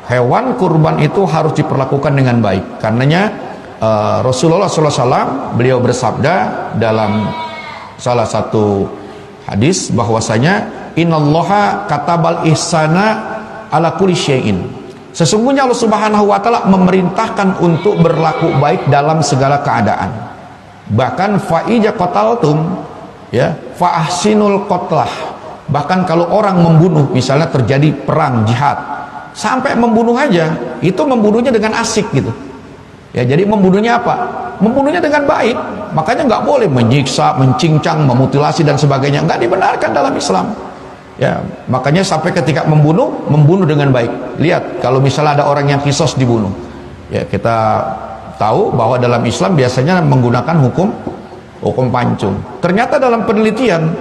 hewan kurban itu harus diperlakukan dengan baik. Karenanya Rasulullah SAW beliau bersabda dalam salah satu hadis bahwasanya innallaha katabal ihsana ala kulli syai'in. Sesungguhnya Allah Subhanahu wa taala memerintahkan untuk berlaku baik dalam segala keadaan. Bahkan fa ija qataltum ya fa ahsinul qatlah. Bahkan kalau orang membunuh, misalnya terjadi perang jihad, sampai membunuh aja, itu membunuhnya dengan asik gitu. Ya, jadi membunuhnya apa? membunuhnya dengan baik. Makanya nggak boleh menyiksa, mencincang, memutilasi dan sebagainya, nggak dibenarkan dalam Islam. Ya, makanya sampai ketika membunuh dengan baik. Lihat, kalau misalnya ada orang yang kisos dibunuh, ya kita tahu bahwa dalam Islam biasanya menggunakan hukum pancung. Ternyata dalam penelitian,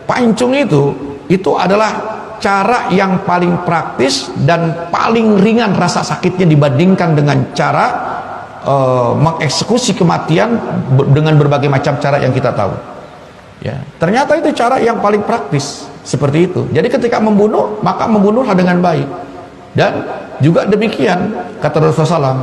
pancung itu adalah cara yang paling praktis dan paling ringan rasa sakitnya dibandingkan dengan cara mengeksekusi kematian dengan berbagai macam cara yang kita tahu. Ya, ternyata itu cara yang paling praktis seperti itu. Jadi ketika membunuh, maka membunuhlah dengan baik. Dan juga demikian kata Rasulullah SAW,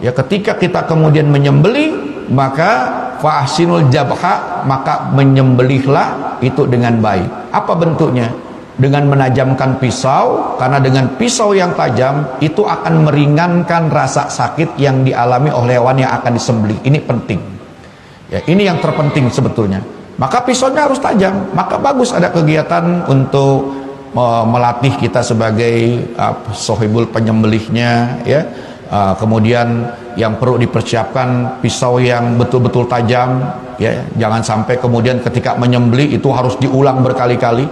ya ketika kita kemudian menyembelih, maka fa'ahsinul jabha, maka menyembelihlah itu dengan baik. Apa bentuknya? Dengan menajamkan pisau, karena dengan pisau yang tajam itu akan meringankan rasa sakit yang dialami oleh hewan yang akan disembelih. Ini penting. Ya, ini yang terpenting sebetulnya. Maka pisaunya harus tajam. Maka bagus ada kegiatan untuk melatih kita sebagai sohibul penyembelihnya, ya. Kemudian yang perlu dipersiapkan pisau yang betul-betul tajam, ya. Jangan sampai kemudian ketika menyembelih itu harus diulang berkali-kali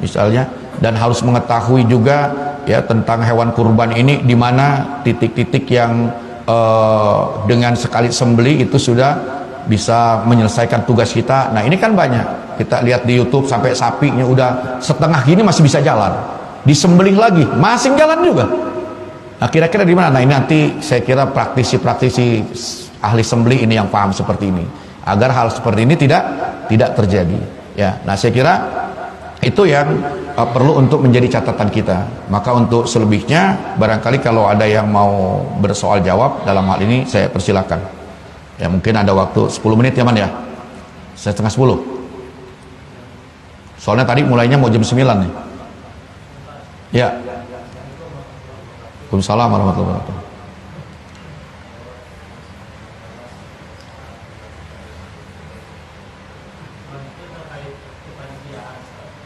misalnya, dan harus mengetahui juga ya tentang hewan kurban ini di mana titik-titik yang dengan sekali sembelih itu sudah bisa menyelesaikan tugas kita. Nah, ini kan banyak kita lihat di YouTube sampai sapinya udah setengah gini masih bisa jalan, disembelih lagi masih jalan juga. Nah, kira-kira di mana? Nah, ini nanti saya kira praktisi ahli sembelih ini yang paham seperti ini, agar hal seperti ini tidak terjadi. Ya, nah saya kira itu yang perlu untuk menjadi catatan kita. Maka untuk selebihnya barangkali kalau ada yang mau bersoal jawab dalam hal ini, saya persilakan. Ya, mungkin ada waktu 10 menit ya Man ya. Saya setengah 10. Soalnya tadi mulainya mau jam 9 nih. Ya. Waalaikumsalam warahmatullahi wabarakatuh.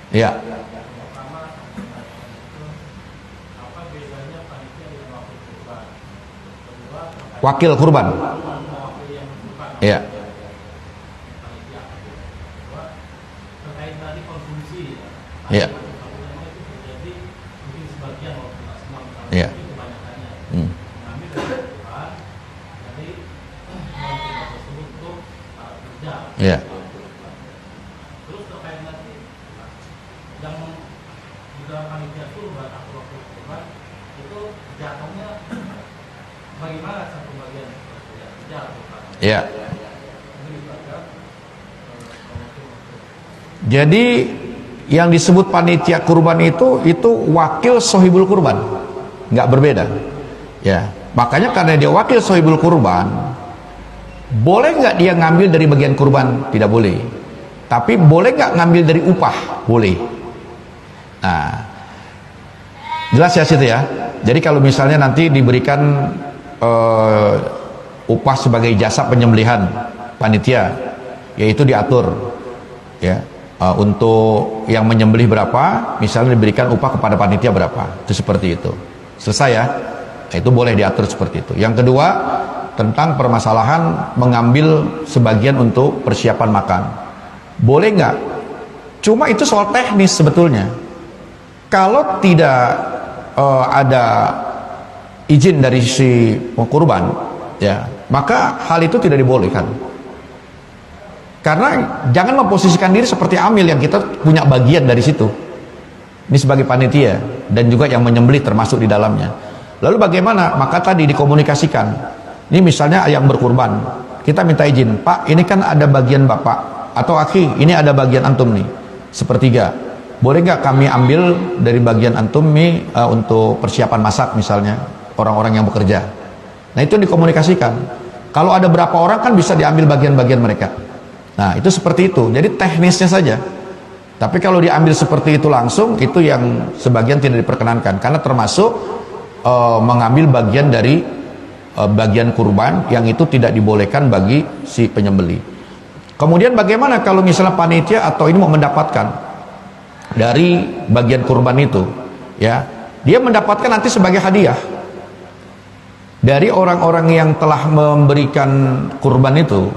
Ya. Wakil kurban. Ya. Ya. Ya. Ya. Ya. Jadi yang disebut panitia kurban itu wakil sohibul kurban, nggak berbeda. Ya, makanya karena dia wakil sohibul kurban, boleh nggak dia ngambil dari bagian kurban? Tidak boleh. Tapi boleh nggak ngambil dari upah? Boleh. Nah, jelas ya situ ya. Jadi kalau misalnya nanti diberikan upah sebagai jasa penyembelihan panitia, yaitu diatur ya, untuk yang menyembelih berapa, misalnya diberikan upah kepada panitia berapa, itu seperti itu. Selesai ya. Itu boleh diatur seperti itu. Yang kedua, tentang permasalahan mengambil sebagian untuk persiapan makan, boleh nggak? Cuma itu soal teknis sebetulnya. Kalau tidak ada izin dari si kurban, ya, maka hal itu tidak dibolehkan. Karena jangan memposisikan diri seperti amil yang kita punya bagian dari situ. Ini sebagai panitia dan juga yang menyembelih termasuk di dalamnya. Lalu bagaimana? Maka tadi dikomunikasikan. Ini misalnya yang berkurban, kita minta izin, Pak, ini kan ada bagian Bapak atau Aki, ini ada bagian antum nih, sepertiga. Boleh nggak kami ambil dari bagian antum nih untuk persiapan masak misalnya orang-orang yang bekerja. Nah, itu dikomunikasikan. Kalau ada berapa orang kan bisa diambil bagian-bagian mereka. Nah, itu seperti itu. Jadi teknisnya saja. Tapi kalau diambil seperti itu langsung, itu yang sebagian tidak diperkenankan. Karena termasuk mengambil bagian dari bagian kurban yang itu tidak dibolehkan bagi si penyembelih. Kemudian bagaimana kalau misalnya panitia atau ini mau mendapatkan dari bagian kurban itu, ya, dia mendapatkan nanti sebagai hadiah. Dari orang-orang yang telah memberikan kurban itu,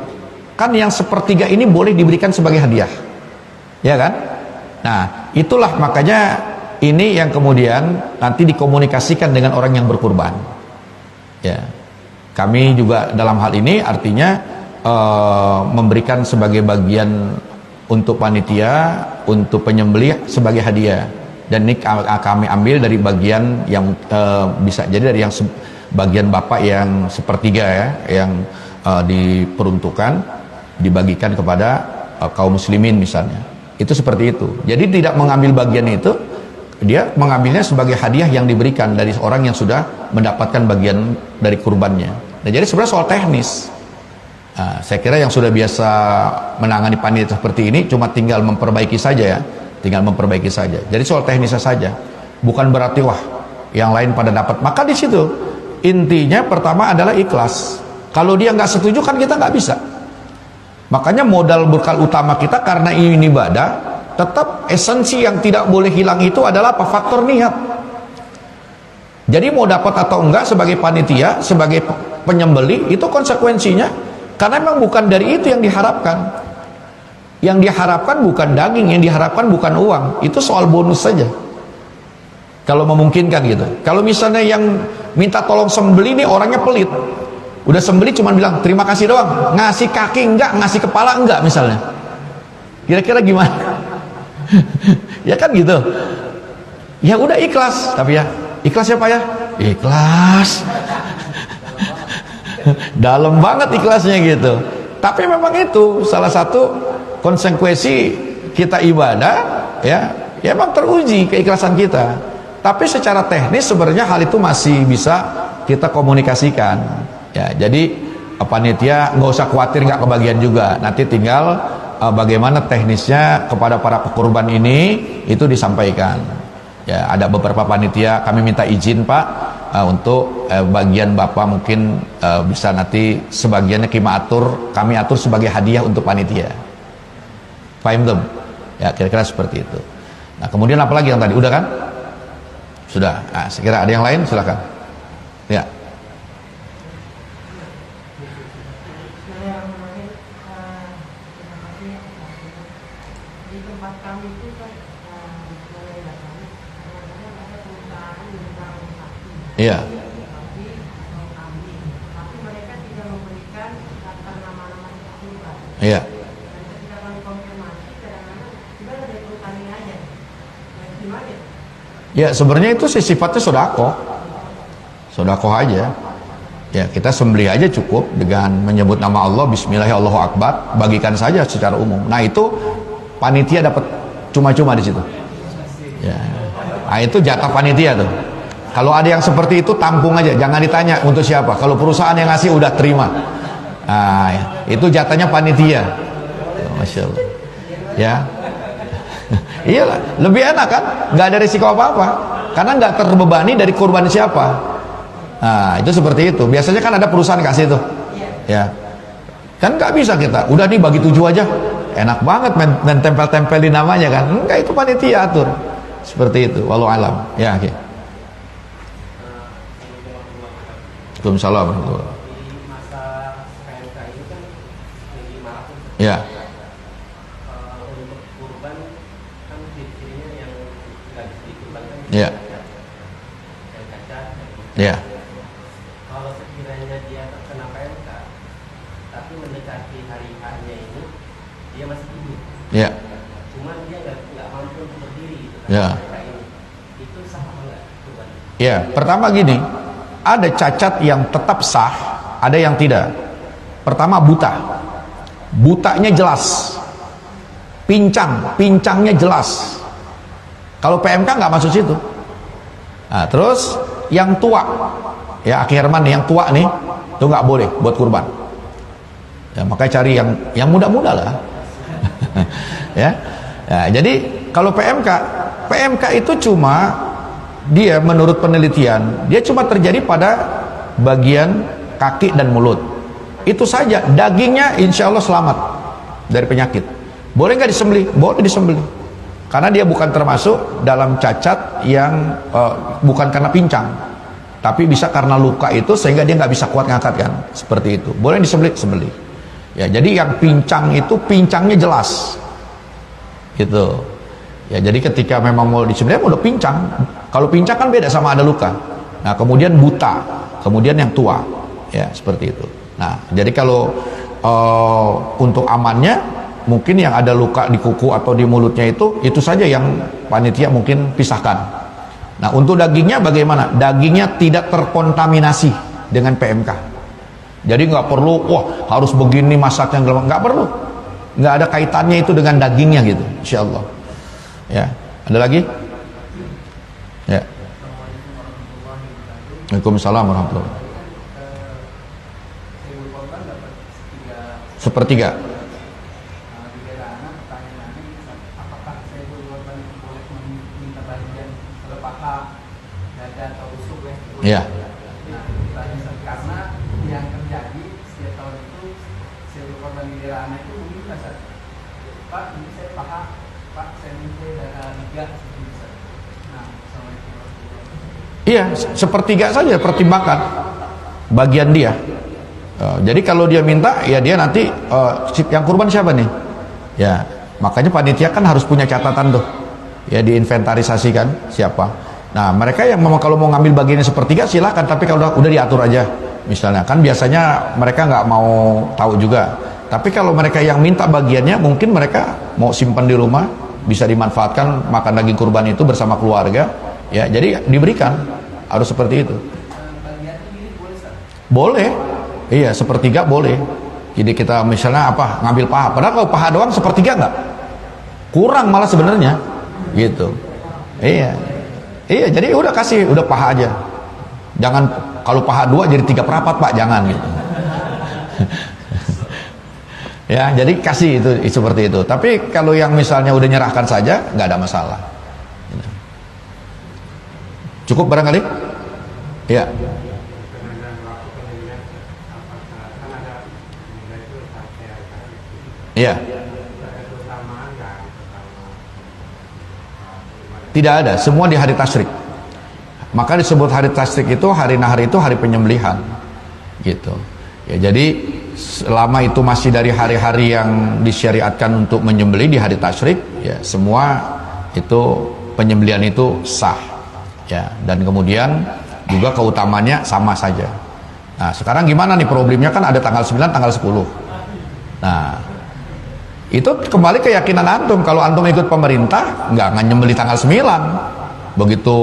kan yang sepertiga ini boleh diberikan sebagai hadiah, ya kan? Nah, itulah makanya ini yang kemudian nanti dikomunikasikan dengan orang yang berkurban. Ya, kami juga dalam hal ini artinya memberikan sebagai bagian untuk panitia, untuk penyembelih sebagai hadiah. Dan ini kami ambil dari bagian yang bisa jadi dari yang bagian bapak yang sepertiga ya, yang diperuntukkan dibagikan kepada kaum muslimin misalnya. Itu seperti itu. Jadi tidak mengambil bagian itu, dia mengambilnya sebagai hadiah yang diberikan dari orang yang sudah mendapatkan bagian dari kurbannya. Nah, jadi sebenarnya soal teknis. Nah, saya kira yang sudah biasa menangani panitia seperti ini cuma tinggal memperbaiki saja ya, tinggal memperbaiki saja. Jadi soal teknisnya saja, bukan berarti wah yang lain pada dapat. Maka di situ intinya pertama adalah ikhlas. Kalau dia nggak setuju kan kita nggak bisa. Makanya modal bekal utama kita karena ini ibadah, tetap esensi yang tidak boleh hilang itu adalah apa? Faktor niat. Jadi mau dapat atau enggak sebagai panitia, sebagai penyembeli, itu konsekuensinya karena memang bukan dari itu yang diharapkan. Yang diharapkan bukan daging, yang diharapkan bukan uang. Itu soal bonus saja. Kalau memungkinkan gitu. Kalau misalnya yang minta tolong sembeli ini orangnya pelit, udah sembeli cuma bilang terima kasih doang, ngasih kaki enggak, ngasih kepala enggak misalnya, kira-kira gimana? Ya kan gitu. Ya udah ikhlas, tapi ya ikhlas ya Pak ya, ikhlas. Dalam banget ikhlasnya gitu. Tapi memang itu salah satu konsekuensi kita ibadah ya emang teruji keikhlasan kita. Tapi secara teknis sebenarnya hal itu masih bisa kita komunikasikan. Ya, jadi panitia nggak usah khawatir nggak kebagian juga. Nanti tinggal bagaimana teknisnya kepada para pekurban ini itu disampaikan. Ya, ada beberapa panitia kami minta izin Pak untuk bagian Bapak mungkin bisa nanti sebagiannya kami atur sebagai hadiah untuk panitia. Paham belum? Ya, kira-kira seperti itu. Nah, kemudian apa lagi yang tadi? Udah kan? Sudah. Nah, sekira ada yang lain silakan. Ya. Di tempat kami itu kan mulai datang kadang-kadang ada perusahaan yang sapi, Iya. sapi atau kambing, tapi mereka tidak memberikan daftar nama-nama kurban. Iya. Dan ketika kami konfirmasi kadang-kadang sudah dari perusahaan ini aja. Nah, gimana ya? Ya sebenarnya itu sih sifatnya sodakoh aja. Ya kita sembelih aja cukup dengan menyebut nama Allah, Bismillahirrahmanirrahim, Allahu Akbar, bagikan saja secara umum. Nah itu panitia dapat cuma-cuma di situ. Ya. Nah itu jatah panitia tuh. Kalau ada yang seperti itu tampung aja, jangan ditanya untuk siapa. Kalau perusahaan yang ngasih udah terima. Nah itu jatahnya panitia. Masya Allah. Ya. Iyalah, lebih enak kan? Nggak ada risiko apa-apa, karena nggak terbebani dari kurban siapa. Nah, itu seperti itu. Biasanya kan ada perusahaan kasih tuh, ya. Kan nggak bisa kita, udah nih bagi 7 aja, enak banget main tempel-tempelin namanya kan? Enggak, itu panitia atur. Seperti itu. Wallahu alam. Ya, oke. Waalaikumsalam warahmatullahi wabarakatuh. Di masa PMK itu kan lagi marak tuh. Ya, Untuk kurban kan ciri-cirinya yang nggak bisa dikurbankan ya, dan cacat. ya. Kalau sekiranya dia terkena PMK tapi mendekati hari H-nya ini dia masih hidup, Ya, cuman dia nggak mampu untuk berdiri gitu kan, Ya. PMK ini itu sah apa nggak kurban? ya. Pertama gini, ada cacat yang tetap sah, ada yang tidak. Pertama buta, butanya jelas. Pincangnya jelas. Kalau PMK nggak masuk situ. Nah, terus yang tua, ya Aki Herman nih, yang tua nih, itu nggak boleh buat kurban. Ya, makanya cari yang muda-muda lah. Ya. Ya, jadi kalau PMK itu cuma dia menurut penelitian dia cuma terjadi pada bagian kaki dan mulut. Itu saja. Dagingnya insya Allah selamat dari penyakit. Boleh nggak disembelih? Boleh disembelih. Karena dia bukan termasuk dalam cacat yang bukan karena pincang. Tapi bisa karena luka itu sehingga dia nggak bisa kuat ngangkat kan, seperti itu. Boleh disembelih, sembelih. Ya, jadi yang pincang itu pincangnya jelas, gitu. Ya, jadi ketika memang mau disembelih udah pincang. Kalau pincang kan beda sama ada luka. Nah, kemudian buta, kemudian yang tua, ya seperti itu. Nah, jadi kalau untuk amannya, mungkin yang ada luka di kuku atau di mulutnya itu saja yang panitia mungkin pisahkan. Nah, untuk dagingnya bagaimana? Dagingnya tidak terkontaminasi dengan PMK. Jadi nggak perlu, wah harus begini masaknya, nggak perlu. Nggak ada kaitannya itu dengan dagingnya gitu, insya Allah. Ya, ada lagi? Ya. Waalaikumsalam warahmatullahi wabarakatuh. Sepertiga. Ya. Karena yang terjadi setiap tahun itu seluruh korban di daerah anak itu mungkin bisa Pak, ini saya paha, Pak, saya minta darah liga. Nah, assalamualaikum. Iya, sepertiga saja pertimbangkan bagian dia. Jadi kalau dia minta, ya dia nanti yang kurban siapa nih? Ya, makanya panitia kan harus punya catatan tuh, ya diinventarisasikan siapa. Nah, mereka yang memang kalau mau ngambil bagiannya sepertiga silahkan, tapi kalau udah diatur aja. Misalnya kan biasanya mereka nggak mau tahu juga. Tapi kalau mereka yang minta bagiannya, mungkin mereka mau simpan di rumah, bisa dimanfaatkan makan daging kurban itu bersama keluarga. Ya, jadi diberikan, harus seperti itu. Boleh, iya sepertiga boleh. Jadi kita misalnya apa ngambil paha, padahal kalau paha doang sepertiga nggak, kurang malah sebenarnya, gitu. Iya. Iya, jadi udah kasih, udah paha aja. Jangan kalau paha 2 jadi 3/4 Pak, jangan gitu. Ya, jadi kasih itu seperti itu. Tapi kalau yang misalnya udah nyerahkan saja, nggak ada masalah. Cukup barangkali? Ya. Iya. Tidak ada, semua di hari tasyrik. Maka disebut hari tasyrik itu, hari nahar itu hari penyembelihan, gitu. Ya, jadi selama itu masih dari hari-hari yang disyariatkan untuk menyembelih di hari tasyrik, ya semua itu penyembelihan itu sah, ya. Dan kemudian juga keutamanya sama saja. Nah, sekarang gimana nih problemnya, kan ada tanggal 9, tanggal 10. Nah, itu kembali keyakinan antum. Kalau antum ikut pemerintah, nggak nyembelih tanggal 9. Begitu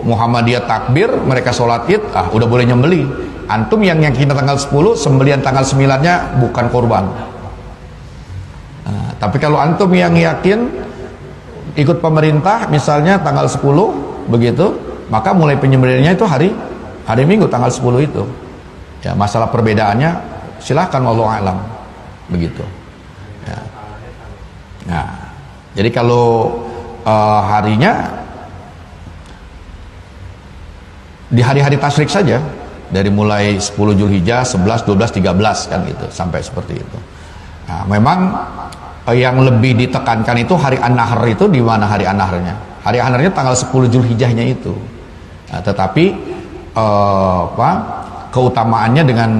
Muhammadiyah takbir, mereka sholat id, udah boleh nyembelih. Antum yang kita tanggal 10, sembelihan tanggal 9-nya bukan korban. Nah, tapi kalau antum yang yakin ikut pemerintah, misalnya tanggal 10, begitu, maka mulai penyembelihannya itu hari Minggu tanggal 10 itu. Ya, masalah perbedaannya silahkan, wallahu a'lam, begitu. Ya. Nah, jadi kalau harinya di hari-hari tasyrik saja, dari mulai 10 Zulhijjah, 11, 12, 13 kan gitu, sampai seperti itu. Nah, memang yang lebih ditekankan itu hari An-Nahr. itu di mana hari An-Nahrnya? Hari An-Nahrnya tanggal 10 Zulhijjahnya itu. Nah, tetapi keutamaannya dengan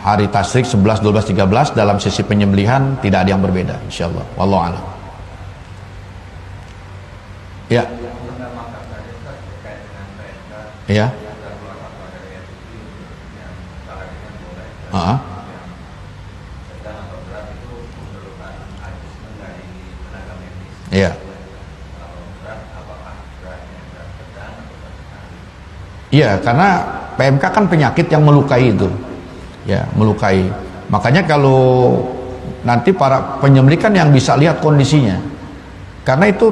hari tasyrik 11, 12, 13 dalam sisi penyembelihan tidak ada yang berbeda, insyaallah. Wallahu a'lam. Ya. Ya. Iya. Iya, karena PMK kan penyakit yang melukai itu. Ya, melukai. Makanya kalau nanti para penyembelih kan yang bisa lihat kondisinya. Karena itu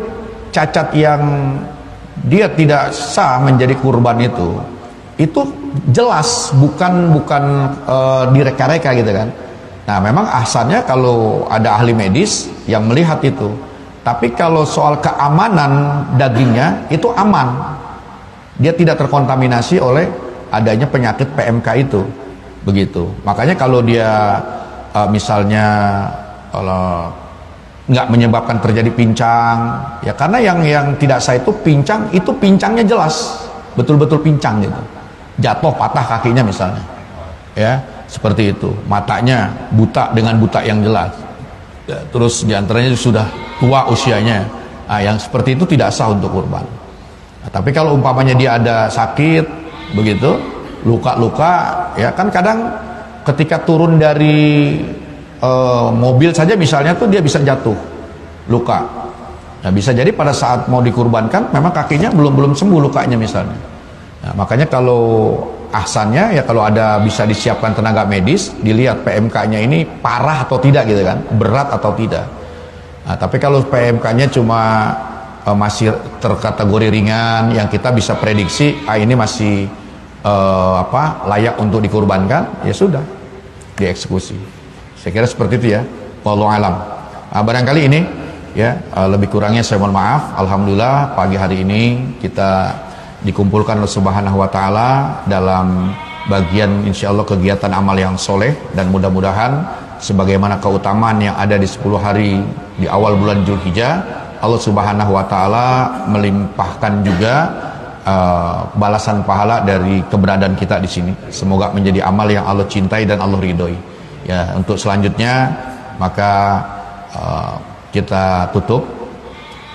cacat yang dia tidak sah menjadi kurban itu jelas, bukan direka-reka gitu kan. Nah, memang asalnya kalau ada ahli medis yang melihat itu. Tapi kalau soal keamanan dagingnya itu aman. Dia tidak terkontaminasi oleh adanya penyakit PMK itu. Begitu. Makanya kalau dia misalnya kalau nggak menyebabkan terjadi pincang, ya karena yang tidak sah itu pincang, itu pincangnya jelas, betul-betul pincang gitu. jatuh patah kakinya misalnya, ya seperti itu, matanya buta dengan buta yang jelas, ya, terus diantaranya sudah tua usianya, nah, yang seperti itu tidak sah untuk kurban. Nah, tapi kalau umpamanya dia ada sakit begitu, luka-luka, ya kan kadang ketika turun dari mobil saja misalnya tuh dia bisa jatuh, luka. Nah, bisa jadi pada saat mau dikurbankan memang kakinya belum sembuh lukanya misalnya. Nah, makanya kalau ahsannya ya kalau ada bisa disiapkan tenaga medis, dilihat PMK-nya ini parah atau tidak gitu kan, berat atau tidak. Nah, tapi kalau PMK-nya cuma masih terkategori ringan, yang kita bisa prediksi ini masih layak untuk dikurbankan, ya sudah dieksekusi. Saya kira seperti itu ya. Wallahu alam. Barangkali ini ya lebih kurangnya saya mohon maaf. Alhamdulillah pagi hari ini kita dikumpulkan oleh Subhanahu wa taala dalam bagian insyaallah kegiatan amal yang soleh, dan mudah-mudahan sebagaimana keutamaan yang ada di 10 hari di awal bulan Dzulhijjah, Allah Subhanahu wa taala melimpahkan juga balasan pahala dari keberadaan kita di sini. Semoga menjadi amal yang Allah cintai dan Allah ridhoi. Ya, untuk selanjutnya maka kita tutup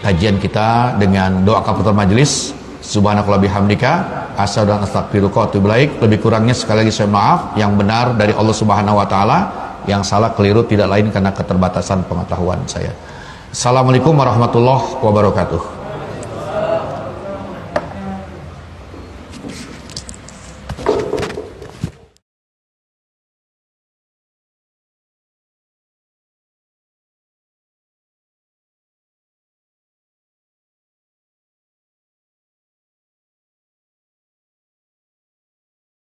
kajian kita dengan doa kafaratul majelis. Subhanakallah bihamdika asyhadu an la ilaha illa anta astaghfiruka wa atubu ilaik. Lebih kurangnya sekali lagi saya maaf. Yang benar dari Allah Subhanahu wa taala, yang salah keliru tidak lain karena keterbatasan pengetahuan saya. Assalamualaikum warahmatullahi wabarakatuh.